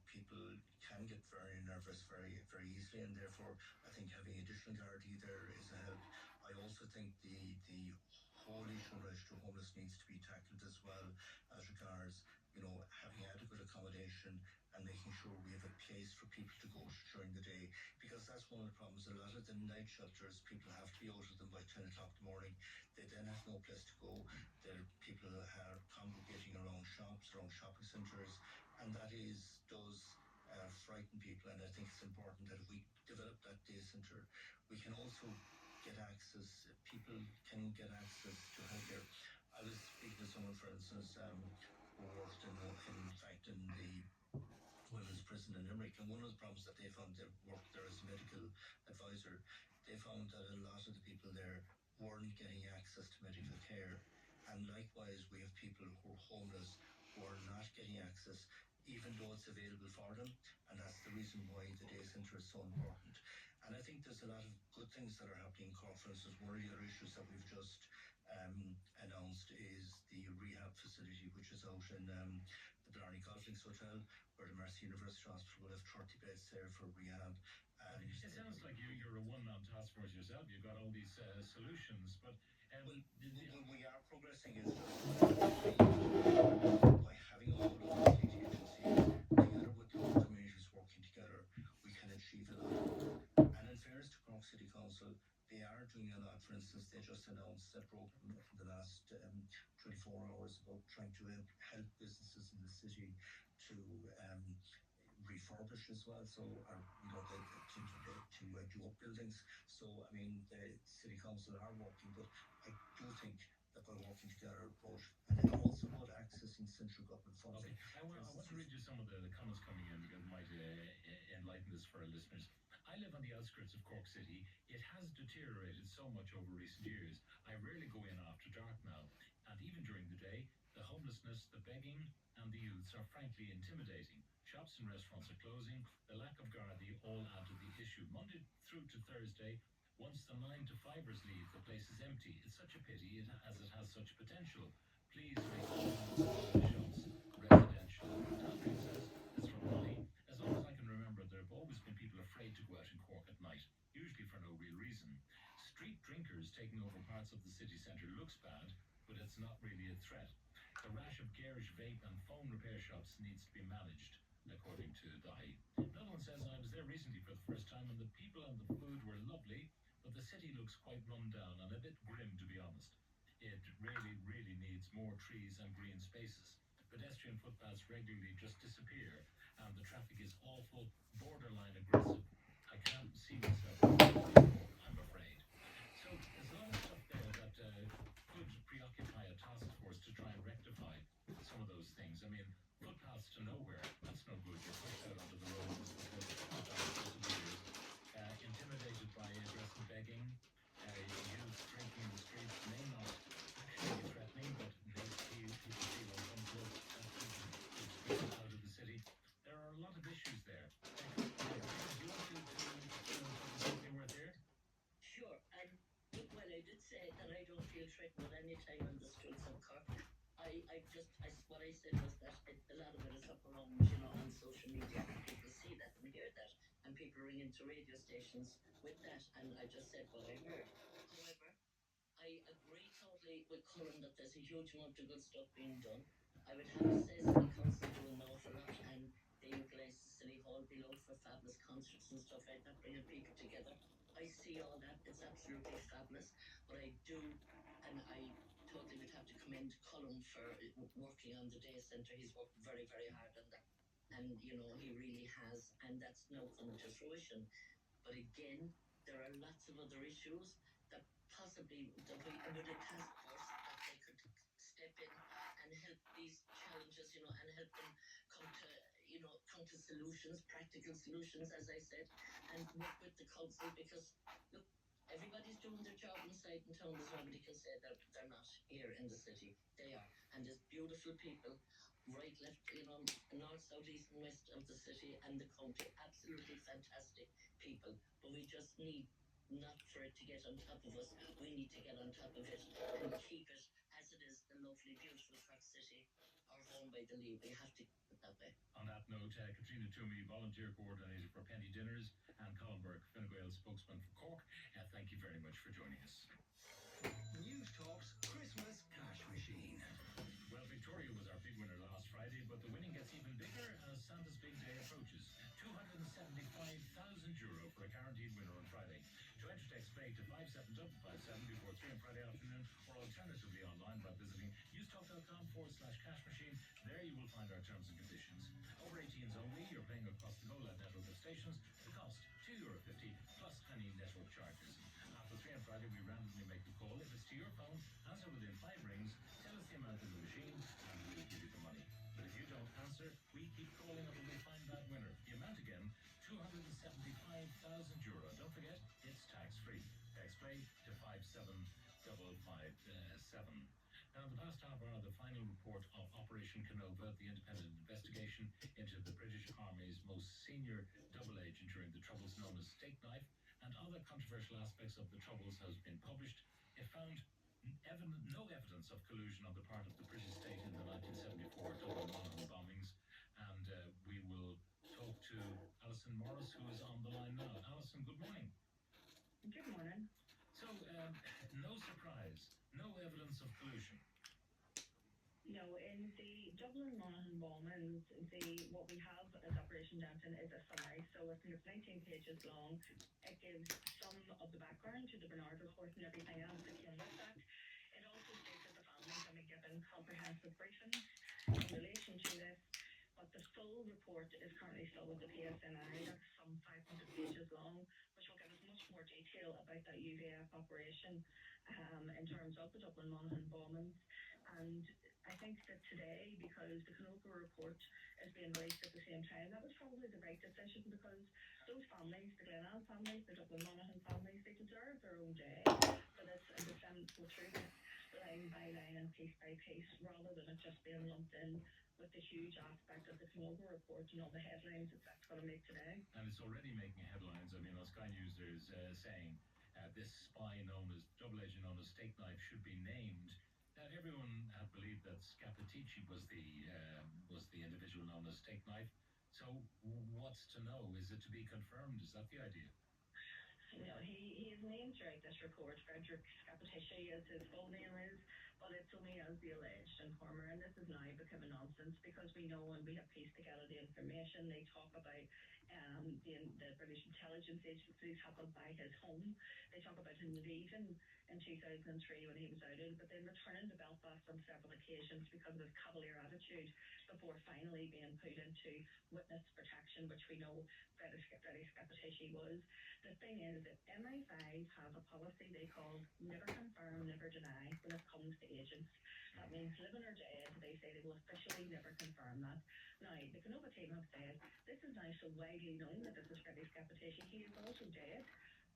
people can get very nervous very, very easily, and therefore I think having additional Gardaí there is a help. I also think the whole issue in relation to homeless needs to be tackled as well as regards, having adequate accommodation and making sure we have a place for people to go to during the day, because that's one of the problems. A lot of the night shelters, people have to be out of them by 10 o'clock in the morning. They then have no place to go. People are congregating around shops, around shopping centres, and does frighten people. And I think it's important that if we develop that day centre, we can also get access. People can get access to healthcare. I was speaking to someone, for instance, who worked in fact in the women's prison in Limerick, and one of the problems that they found, they worked there as a medical advisor, they found that a lot of the people there weren't getting access to medical care. And likewise, we have people who are homeless who are not getting access, even though it's available for them. And that's the reason why the day centre is so important. And I think there's a lot of good things that are happening in Cork. For instance, one of the other issues that we've just announced is the rehab facility, which is out in the Blarney Golf Links Hotel, where the Mercy University Hospital will have 30 beds there for rehab. And it sounds like you're a one-man task force yourself. You've got all these solutions, but we are progressing. It's just by having all of the state agencies together with local communities working together, we can achieve a lot. And in fairness to Cork City Council, they are doing a lot. For instance, they just announced a program in the last 24 hours about trying to help businesses in the city to refurbish as well. So, to do up buildings. So, I mean, the city council are working, but I do think that by working together, and also about accessing central government funding. Okay, I want to read you some of the comments coming in because it might enlighten the this for our listeners. I live on the outskirts of Cork City. It has deteriorated so much over recent years. I rarely go in after dark now. And even during the day, the homelessness, the begging, and the youths are frankly intimidating. Shops and restaurants are closing. The lack of Gardaí all add to the issue. Monday through to Thursday, once the 9 to 5ers leave, the place is empty. It's such a pity as it has such potential. Please make the shops residential. Catherine says, it's from Molly. As long as I can remember, there have always been people afraid to go out in Cork at night, usually for no real reason. Street drinkers taking over parts of the city centre looks bad, but it's not really a threat. The rash of garish vape and phone repair shops needs to be managed, according to Dahi. Another one says, I was there recently for the first time, and the people and the food were lovely, but the city looks quite run down and a bit grim, to be honest. It really, really needs more trees and green spaces. Pedestrian footpaths regularly just disappear, and the traffic is awful, borderline aggressive. I can't see myself anymore, I'm afraid. So there's a lot of stuff there that could preoccupy a task force to try and rectify some of those things. I mean, footpaths to nowhere, that's no good. You're pushed out onto the road because the footpath disappears. Intimidated by aggressive begging, youth drinking in the streets may not actually be threatening, but people feel uncomfortable and it's out of the city. There are a lot of issues there. Do you want to put something worth here? Sure. Well, I did say that I don't feel threatened at any time on the streets of Cork. What I said was that a lot of it is up around, on social media, and people see that and hear that, and people ring into radio stations with that, and I just said what I heard. However, I agree totally with Colin that there's a huge amount of good stuff being done. I would have to say City Council do an awful lot, and they utilise the City Hall below for fabulous concerts and stuff like that, bringing people together. I see all that. It's absolutely fabulous. But I do, and I totally would have to commend Colin for working on the day centre. He's worked very, very hard on that. And, he really has. And that's now coming to fruition. But again, there are lots of other issues that possibly with a task force that they could step in and help these challenges, and help them come to solutions, practical solutions, as I said, and work with the council because look, everybody's doing their job inside in town. There's nobody can say that they're not here in the city. They are, and there's beautiful people right, left, north, south, east, and west of the city and the county. Absolutely fantastic people. But we just need not for it to get on top of us. We need to get on top of it and keep it as it is, the lovely, beautiful Cork City, our home by the Lee. We have to keep it that way. On that note, Katrina Toomey, volunteer coordinator for Penny Dinners, and Colin Burke, Fine Gael spokesman for Cork, thank you very much for joining us. News Talk's Christmas Cash Machine. Well, Victoria was our big winner last Friday, but the winning gets even bigger as Santa's big day approaches. €275,000 for a guaranteed winner on Friday. To enter, text play to 57057 before 3 on Friday afternoon, or alternatively online by visiting newstalk.com/cash machine. There you will find our terms and conditions. Over 18s only, you're paying across the Go Loud network of stations. The cost, €2.50 plus any network charges. After 3 on Friday, we randomly make the call. If it's to your phone, answer within 5 rings, tell us the amount in the machine, and we'll give you the money. But if you don't answer, we keep calling until we find that winner. The amount again, €275,000. Don't forget, it's tax-free. Text play to 57557. Now, in the past half hour, the final report of Operation Canova, the independent investigation into the British Army's most senior double agent during the Troubles known as Steak Knife, and other controversial aspects of the Troubles has been published. It found no evidence of collusion on the part of the British state in the 1974 Dublin Monaghan bombings. And we will talk to Alison Morris, who is on the line now. Alison, good morning. Good morning. So, no surprise, no evidence of collusion. No, in the Dublin Monaghan bombings, what we have as Operation Downton is a summary. So I think it's 19 pages long. It gives some of the background to the Bernard report and everything else that came with that. It also states that the families have been given comprehensive briefings in relation to this. But the full report is currently still with the PSNI. That's some 500 pages long, which will give us much more detail about that UVF operation in terms of the Dublin Monaghan bombings. And I think that today, because the Canova report is being released at the same time, that was probably the right decision, because those families, the Glenelg families, the Dublin Monaghan families, they deserve their own day for this and to go through this line by line and piece by piece rather than it just being lumped in with the huge aspect of the Canova report and all the headlines that that's going to make today. And it's already making headlines. I mean, on Sky News, there's saying this spy known as double agent known as Steak Knife should be named. Everyone had believed that Scapitici was the individual known as Steak Knife. So what's to know? Is it to be confirmed? Is that the idea? No, he is named throughout this report. Frederick Scapitici, as his full name is, but it's only as the alleged informer, and this is now becoming nonsense because we know and we have pieced together the information. They talk about the British intelligence agencies happened by his home. They talk about him leaving in 2003 when he was outed, but then returning to Belfast on several occasions because of his cavalier attitude before finally being put into witness protection, which we know Freddie Scapitici was. The thing is that MI5 have a policy they call never confirm, never deny when it comes to agents. That means living or dead, they say they will officially never confirm that. Now, the Canova team have said this is now so widely known that this is Freddie Scapitici. He is also dead.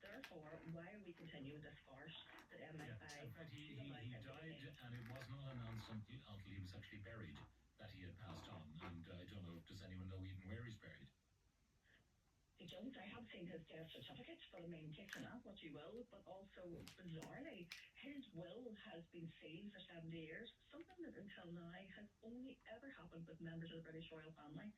Therefore, why are we continuing this farce that MI5... Yeah. In fact, he died and it was not announced until he was actually buried that he had passed on. And I don't know, does anyone know even where he's buried? I don't. I have seen his death certificate, but I mean, take from that what you will. But also, bizarrely, his will has been sealed for 70 years, something that until now has only ever happened with members of the British royal family.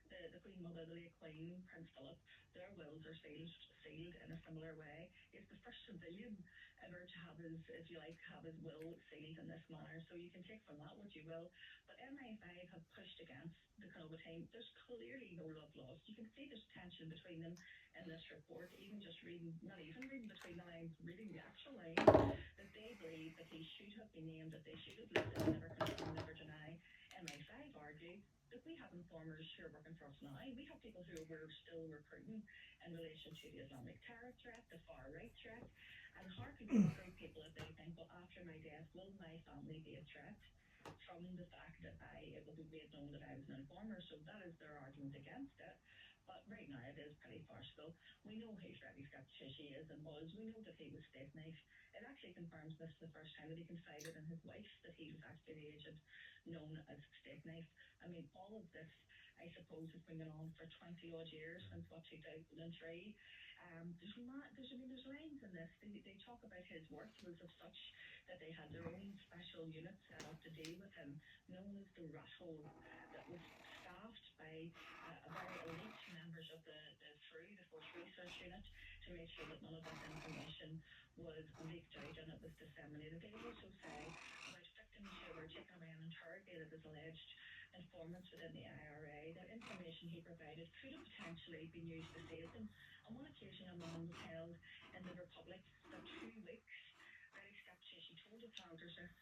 The Queen Mother, the late Queen, Prince Philip, their wills are sealed in a similar way. He's the first civilian ever to have his, if you like, have his will sealed in this manner. So you can take from that what you will. But MI5 have pushed against the Canova team. There's clearly no love lost. You can see there's tension between them in this report, even just reading, not even reading between the lines, reading the actual lines, that they believe that he should have been named, that they should have listed, never confirm, never deny. MI5 argue that we have informers who are working for us now. We have people who we're still recruiting in relation to the Islamic terror threat, the far right threat, and how can we recruit people if they think, well, after my death, will my family be a threat from the fact that it will be made known that I was an informer? So that is their argument against it. But right now it is pretty farcical. We know who Freddie Scapitici is and was. We know that he was Steak Knife. It actually confirms this the first time that he confided in his wife that he was actually the agent known as Steak Knife. I mean, all of this, I suppose, has been going on for 20 odd years since 2003. There's lines in this. They talk about his work was of such that they had their own special unit set up to deal with him, known as the Rat Hole, that was staffed by a very elite members of the Force Research Unit to make sure that none of this information was leaked out and it was disseminated. They also say about victims who were taken away and interrogated as alleged informants within the IRA, that information he provided could have potentially been used to save them. On one occasion, a man was held in the Republic for 2 weeks. Freddie Scapitici told his handlers this,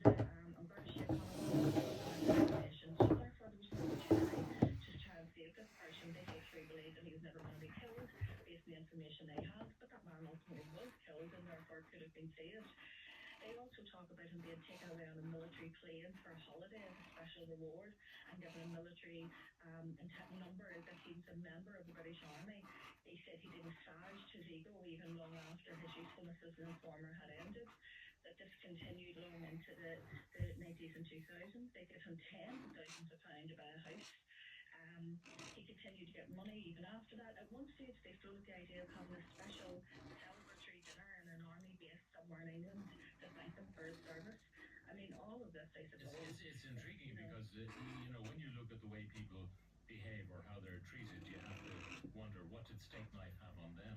that I'm going to share information, so therefore there was no opportunity to try and save this person. They actually believed that he was never going to be killed based on the information they had, but that man ultimately was killed and therefore could have been saved. They also talk about him being taken away on a military plane for a holiday as a special reward and given a military number that he was a member of the British Army. They said he did massage his ego even long after his usefulness as an informer had ended, that this continued long into the 90s and 2000s. They gave him tens of thousands of pounds to buy a house. He continued to get money even after that. At one stage, they floated the idea of having a special celebratory dinner in an army base somewhere in England to thank him for his service. I mean, all of this, I suppose... It's intriguing because, when you look at the way people behave or how they're treated, you have to wonder, what did Steak Knife have on them?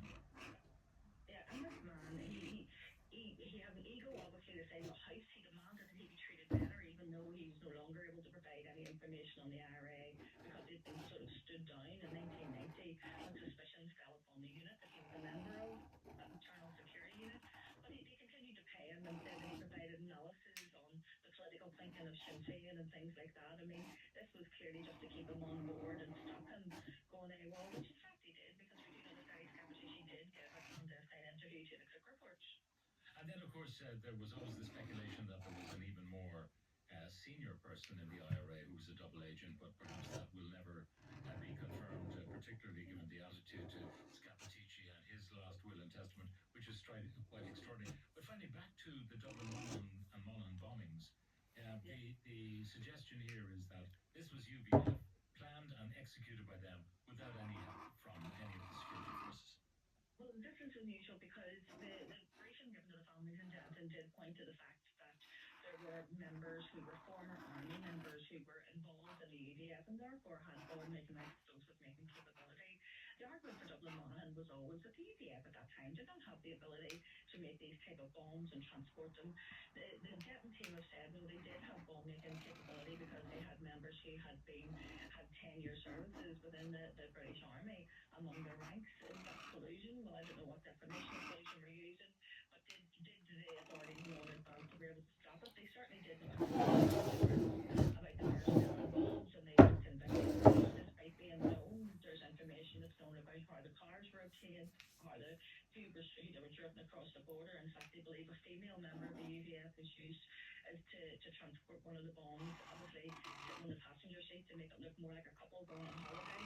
Yeah, and this man, he had an ego, obviously, to save a house. He demanded that he be treated better, even though he was no longer able to provide any information on the IRA because he'd been sort of stood down in 1990 when suspicion fell upon the unit that he was a member of, that internal security unit. But they continued to pay him and said that he provided analysis on the political thinking of Sinn Féin and things like that. I mean, this was clearly just to keep him on board and stop him going AWOL, which in fact he did, because we do know that Freddie Scapitici did give a clandestine interview to the Cook Report. And then, of course, there was always the speculation that there was an even more senior person in the IRA who was a double agent, but perhaps that will never be confirmed, particularly given the attitude to which is quite extraordinary. But finally, back to the Dublin Monaghan bombings. The suggestion here is that this was UBF, planned and executed by them without any help from any of the security forces. Well, this is unusual because the briefing given to the families in Denton did point to the fact that there were members who were former army members who were involved in the UDF and therefore had bomb-making and explosive making capability. The argument for Dublin Monaghan was always that the UDF at that time did not have the ability to make these type of bombs and transport them. The Denton team have said no, they did have bomb-making capability because they had members who had 10-year services within the British Army among their ranks. Is that collusion? Well, I don't know what definition of collusion we're using, but did the authorities know in advance to be able to stop it? They certainly didn't have about the personnel involved, and they went to investigate despite being known. There's information that's known about how the cars were obtained, how who they were driven across the border. In fact, they believe a female member of the UDF was used as to transport one of the bombs, obviously sitting in the passenger seat to make it look more like a couple going on holiday.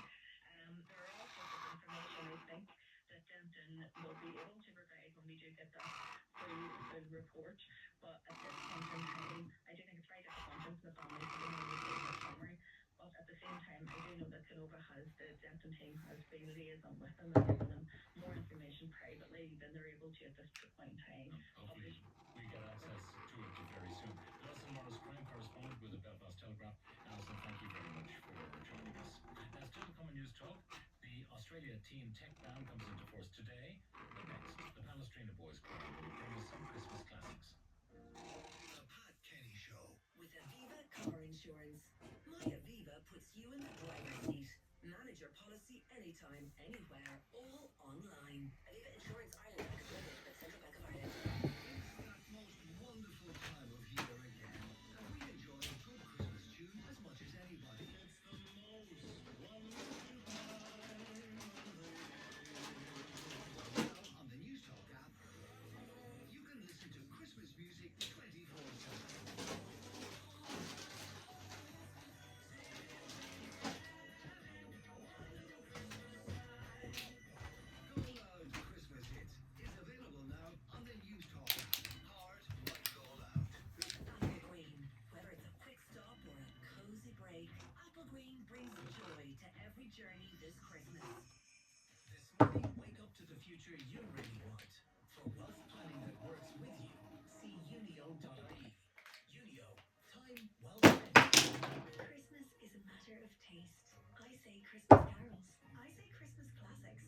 There are all sorts of information I think that Denton will be able to provide when we do get that full report. But at this point in time, I do think it's very disappointing for the families that we only received a summary. But at the same time, I do know that Canova the Denton team has been liaising with them and giving them more information privately than they're able to at this point in time. And hopefully we get access to it very soon. Alison Morris, crime correspondent with the Belfast Telegraph. Alison, thank you very much for joining us. Still to come in News Talk, the Australia Teen Tech Ban comes into force today. But next, the Palestrina Boys Choir will bring us some Christmas classics. The Pat Kenny Show. With Aviva Car Insurance. My Aviva puts you in the driver's seat. Manage your policy anytime, anywhere, all online. Aviva Insurance Ireland Limited with Central Bank of Ireland. It's that most wonderful time of year again, and we enjoy a good Christmas tune as much as anybody. It's the most wonderful time of the year. Now, on the News Talk app, you can listen to Christmas music 24/7. Go Loud Christmas Hits is available now on the News Talk app, powered by Go Loud. Apple Green. Whether it's a quick stop or a cozy break, Apple Green brings joy to every journey this Christmas. This morning, wake up to the future you really want. For wealth planning that works with you, see unio.ie. Unio, time well spent. Christmas is a matter of taste. I say Christmas carols. I say Christmas classics.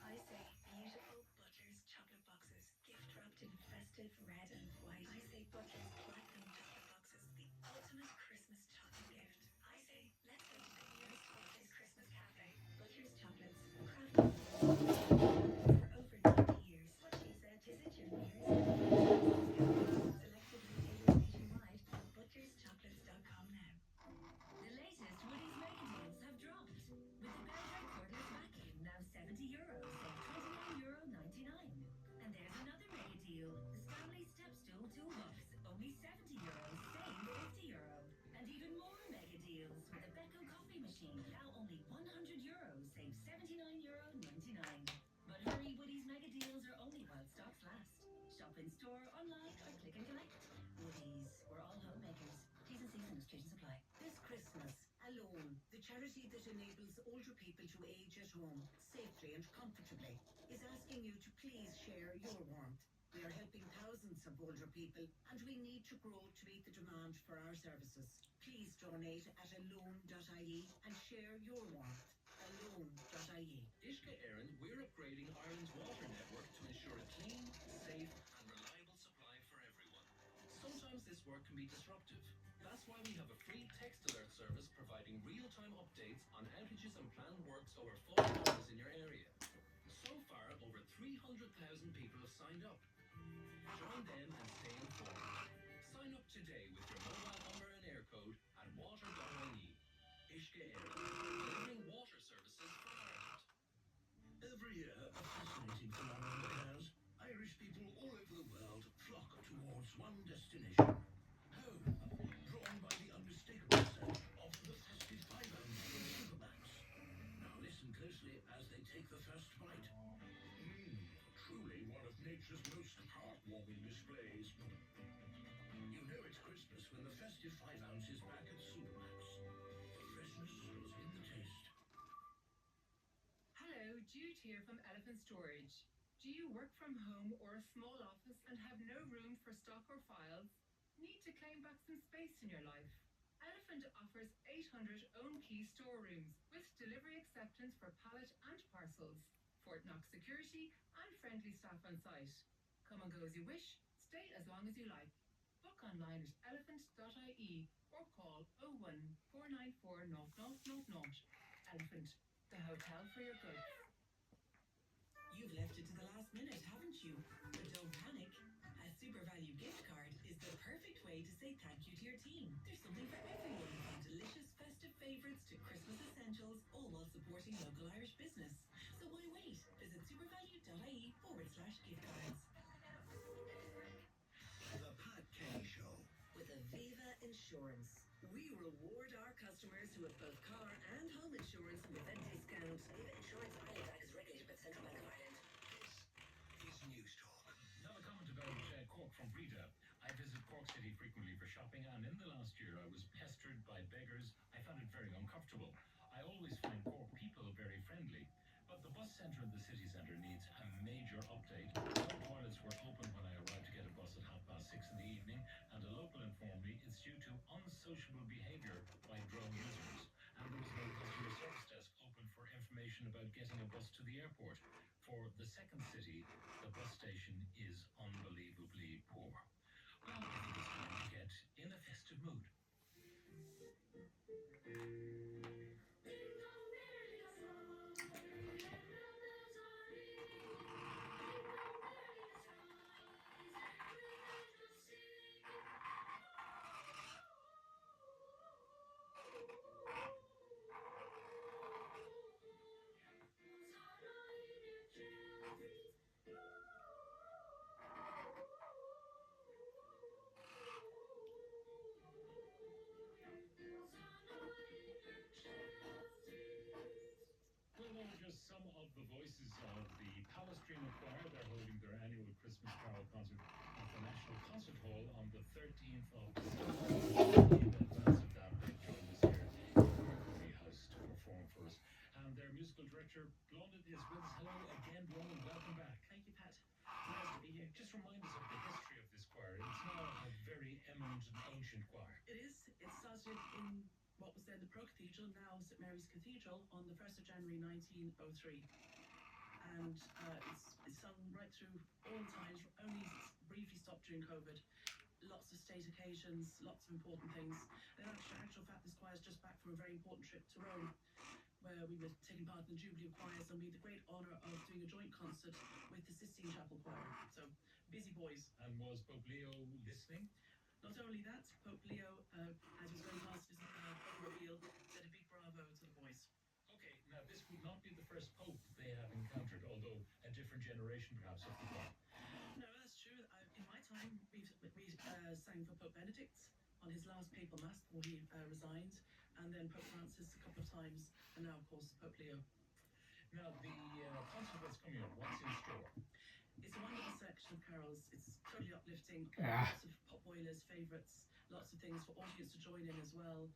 I say beautiful Butler's chocolate boxes, gift wrapped in festive red and white. I say Butler's platinum chocolate boxes, the ultimate Christmas chocolate gift. I say let's go to the nearest Butler's Christmas cafe. Butler's chocolates, crafted for over 90 years. What she said, is it your nearest Butler's Christmas cafe? Selected retailers nationwide. ButlersChocolates.com now. The latest Woody's Mega Deals have dropped. With the Belgian cordless vacuum, now €70, save €29.99. And there's another mega deal. The Stanley Step Stool Toolbox, only €70, save €50. And even more mega deals with the Beko coffee machine, now only €100, save €79.99. But hurry, Woody's Mega Deals are only while stocks last. Shop in store, online, or click and collect. Woody's, we're all homemakers. T's and C's and restrictions apply. This Christmas, Alone, the charity that enables older people to age at home safely and comfortably, is asking you to please share your warmth. We are helping thousands of older people and we need to grow to meet the demand for our services. Please donate at alone.ie and share your warmth. Alone.ie. Ishka Éireann, we're upgrading Ireland's water network to ensure a clean, safe and reliable supply for everyone. Sometimes this work can be disruptive. That's why we have a free text alert service providing real-time updates on outages and planned works over fault lines in your area. So far, over 300,000 people have signed up. Join them and stay informed. Sign up today with your mobile number and air code at water.ie. Ishka Éireann, delivering water services for Ireland. Every year, a fascinating phenomenon occurs. Irish people all over the world flock towards one destination. Home, drawn by the unmistakable scent of the festive fibre from Supermax. Now listen closely as they take the first bite. truly one of nature's most heartwarming displays. You know it's Christmas when the festive 5 ounce is back at Supermax. The freshness was in the taste. Hello, Jude here from Elephant Storage. Do you work from home or a small office and have no room for stock or files? Need to claim back some space in your life? Elephant offers 800 own key storerooms with delivery acceptance for pallet and parcels, Fort Knox security and friendly staff on site. Come and go as you wish, stay as long as you like. Book online at elephant.ie or call 01 494 0000. Elephant, the hotel for your goods. You've left it to the last minute, haven't you? But don't panic. A Super Value gift card is the perfect way to say thank you to your team. There's something for everyone, from delicious festive favourites to Christmas essentials, all while supporting local Irish business. So why wait? Visit supervalue.ie/gift cards. The Pat Kenny Show. With Aviva Insurance, we reward our customers who have both car and home insurance with a discount. Aviva Insurance Ireland is regulated by the Central Bank of Ireland. This is News Talk. Now a comment about Cork from Breda. I visit Cork City frequently for shopping, and in the last year I was pestered by beggars. I found it very uncomfortable. I always find Cork people very friendly, but the bus centre in the city centre needs a major update. All toilets were open when I arrived to get a bus at 6:30 in the evening, and a local informed me it's due to unsociable behaviour by drone users. And there was no customer service desk open for information about getting a bus to the airport. For the second city, the bus station is unbelievably poor. Well, I think it's time to get in a festive mood. Well, those are just some of the voices of the Palestrina Choir. They're holding their annual Christmas Carol concert at the National Concert Hall on the 13th of December. In advance of that, they've joined us here in Mercury House to perform for us. And their musical director, Blondin, is with us. Hello again, Blondin. Welcome back. Thank you, Pat. Nice to be here. Just remind us of the history of this choir. It's now a very eminent and ancient choir. It is. It started in what was then the Pro Cathedral, now St Mary's Cathedral, on the 1st of January 1903. And it's sung right through all times, only briefly stopped during COVID. Lots of state occasions, lots of important things. And in actual fact, this choir is just back from a very important trip to Rome, where we were taking part in the Jubilee of Choirs, and we had the great honour of doing a joint concert with the Sistine Chapel Choir. So, busy boys. And was Pope Leo listening? Not only that, Pope Leo, as he was going past his automobile, said a big bravo to the boys. Okay, now this would not be the first pope they have encountered, although a different generation perhaps of the choir. No, that's true. In my time, we sang for Pope Benedict on his last papal mass before he resigned, and then Pope Francis a couple of times, and now, of course, Pope Leo. Now, the concert that's coming up, what's in store? It's a wonderful selection of carols. It's totally uplifting. Lots of Pop Boilers favourites, lots of things for audience to join in as well.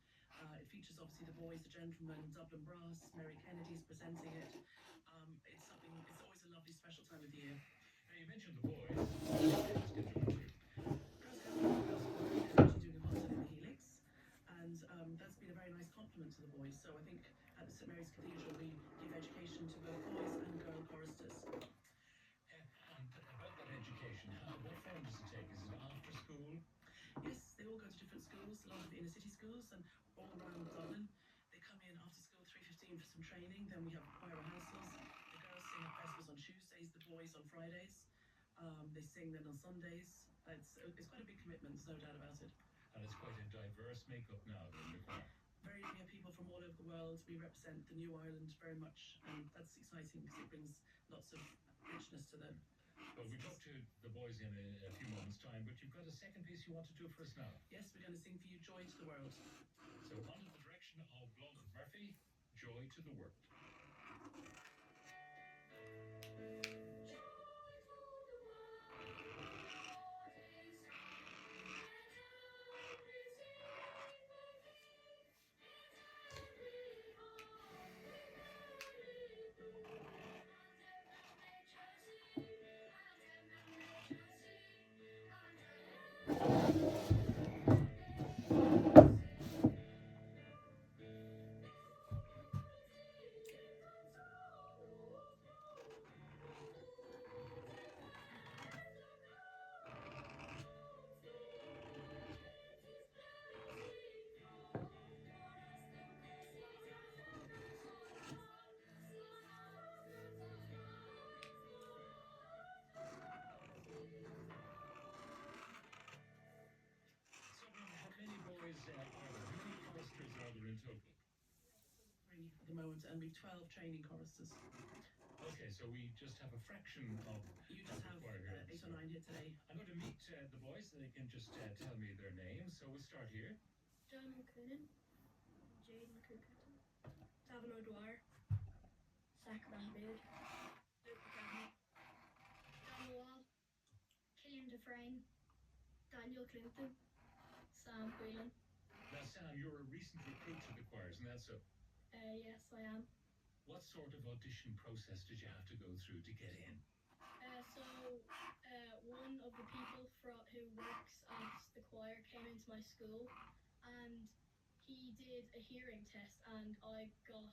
It features obviously the boys, the gentlemen, Dublin Brass, Mary Kennedy's presenting it. It's always a lovely special time of the year. Now, you mentioned the boys. Let's get to one, doing a concert in the Helix, and that's been a very nice compliment to the boys. So I think at the St Mary's Cathedral we give education to both boys and girl choristers. And about that education, what form does it take? Is it after school? Yes, they all go to different schools, a lot of the inner city schools, and all around Dublin. They come in after school 3:15 for some training. Then we have choir rehearsals. The girls sing at Vespers on Tuesdays, the boys on Fridays. They sing then on Sundays. It's quite a big commitment, there's no doubt about it. And it's quite a diverse makeup now in the choir. We have people from all over the world. We represent the New Ireland very much, and that's exciting because it brings lots of richness to them. Well, we talk to the boys in a few moments' time, but you've got a second piece you want to do for us now. Yes, we're going to sing for you Joy to the World. So under the direction of Blondin Murphy, Joy to the World. moment, and we've 12 training choruses. Okay, so we just have a fraction of You just the have choir here. 8 or 9 here today. I'm going to meet the boys, and they can just tell me their names. So we'll start here. John O'Coonan, Jaden Cookington, Davin O'Dwyer, Zach Mahmood, Luke McCartney, John Wall, Killian Dufresne, Daniel Clinton, Sam Whelan. Now, Sam, you're a recent recruit to the choir, isn't that so? Yes, I am. What sort of audition process did you have to go through to get in? One of the people who works at the choir came into my school, and he did a hearing test, and I got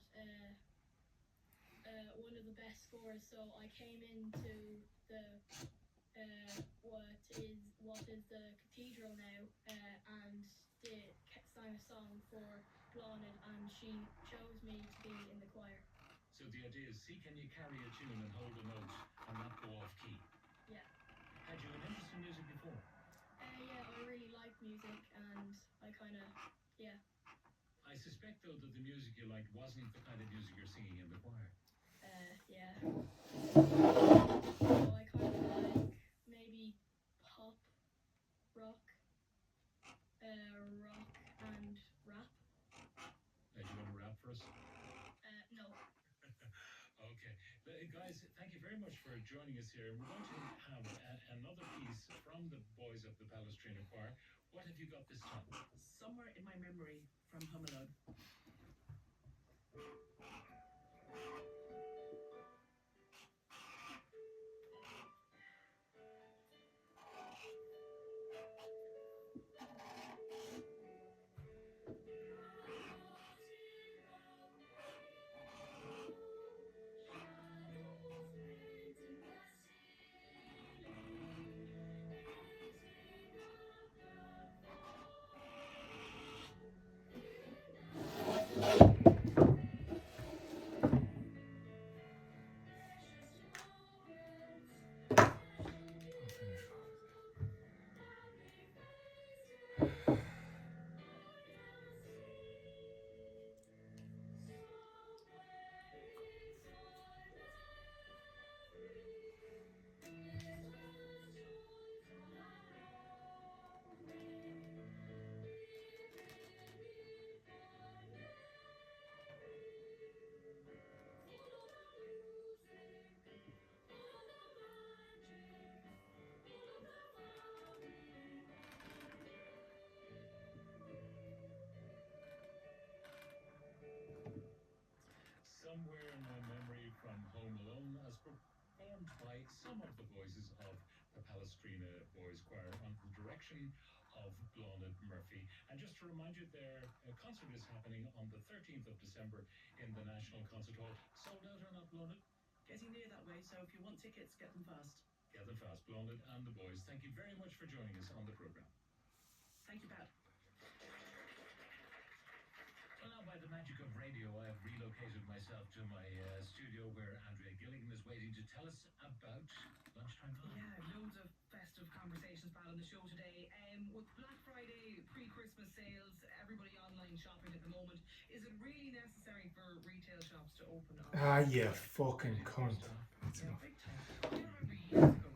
one of the best scores. So I came into the what is the cathedral now, and sang a song for Blonid, and she chose me to be in the choir. So the idea is, see, can you carry a tune and hold a note and not go off key? Yeah. Had you an interest in music before? Yeah, I really like music, and I kind of, yeah. I suspect, though, that the music you liked wasn't the kind of music you're singing in the choir. Yeah. So I kind of like maybe pop, rock, rock and rap. Do you want to rap for us? No. Okay. Guys, thank you very much for joining us here. We're going to have another piece from the boys of the Palestrina Choir. What have you got this time? Somewhere in My Memory from Home Alone. Somewhere in My Memory from Home Alone, as performed by some of the voices of the Palestrina Boys Choir under the direction of Blonid Murphy. And just to remind you, their concert is happening on the 13th of December in the National Concert Hall. Sold out or not, Blonid? Getting near that way, so if you want tickets, get them fast. Get them fast, Blonid and the boys. Thank you very much for joining us on the programme. Thank you, Pat. Well, now by the magic of radio, I've relocated myself to my studio where Andrea Gilligan is waiting to tell us about Lunchtime Live. Yeah, loads of festive conversations, Pat, on the show today. With Black Friday, pre-Christmas sales, everybody online shopping at the moment, is it really necessary for retail shops to open up? You fucking cunt. Yeah, big time. I remember years ago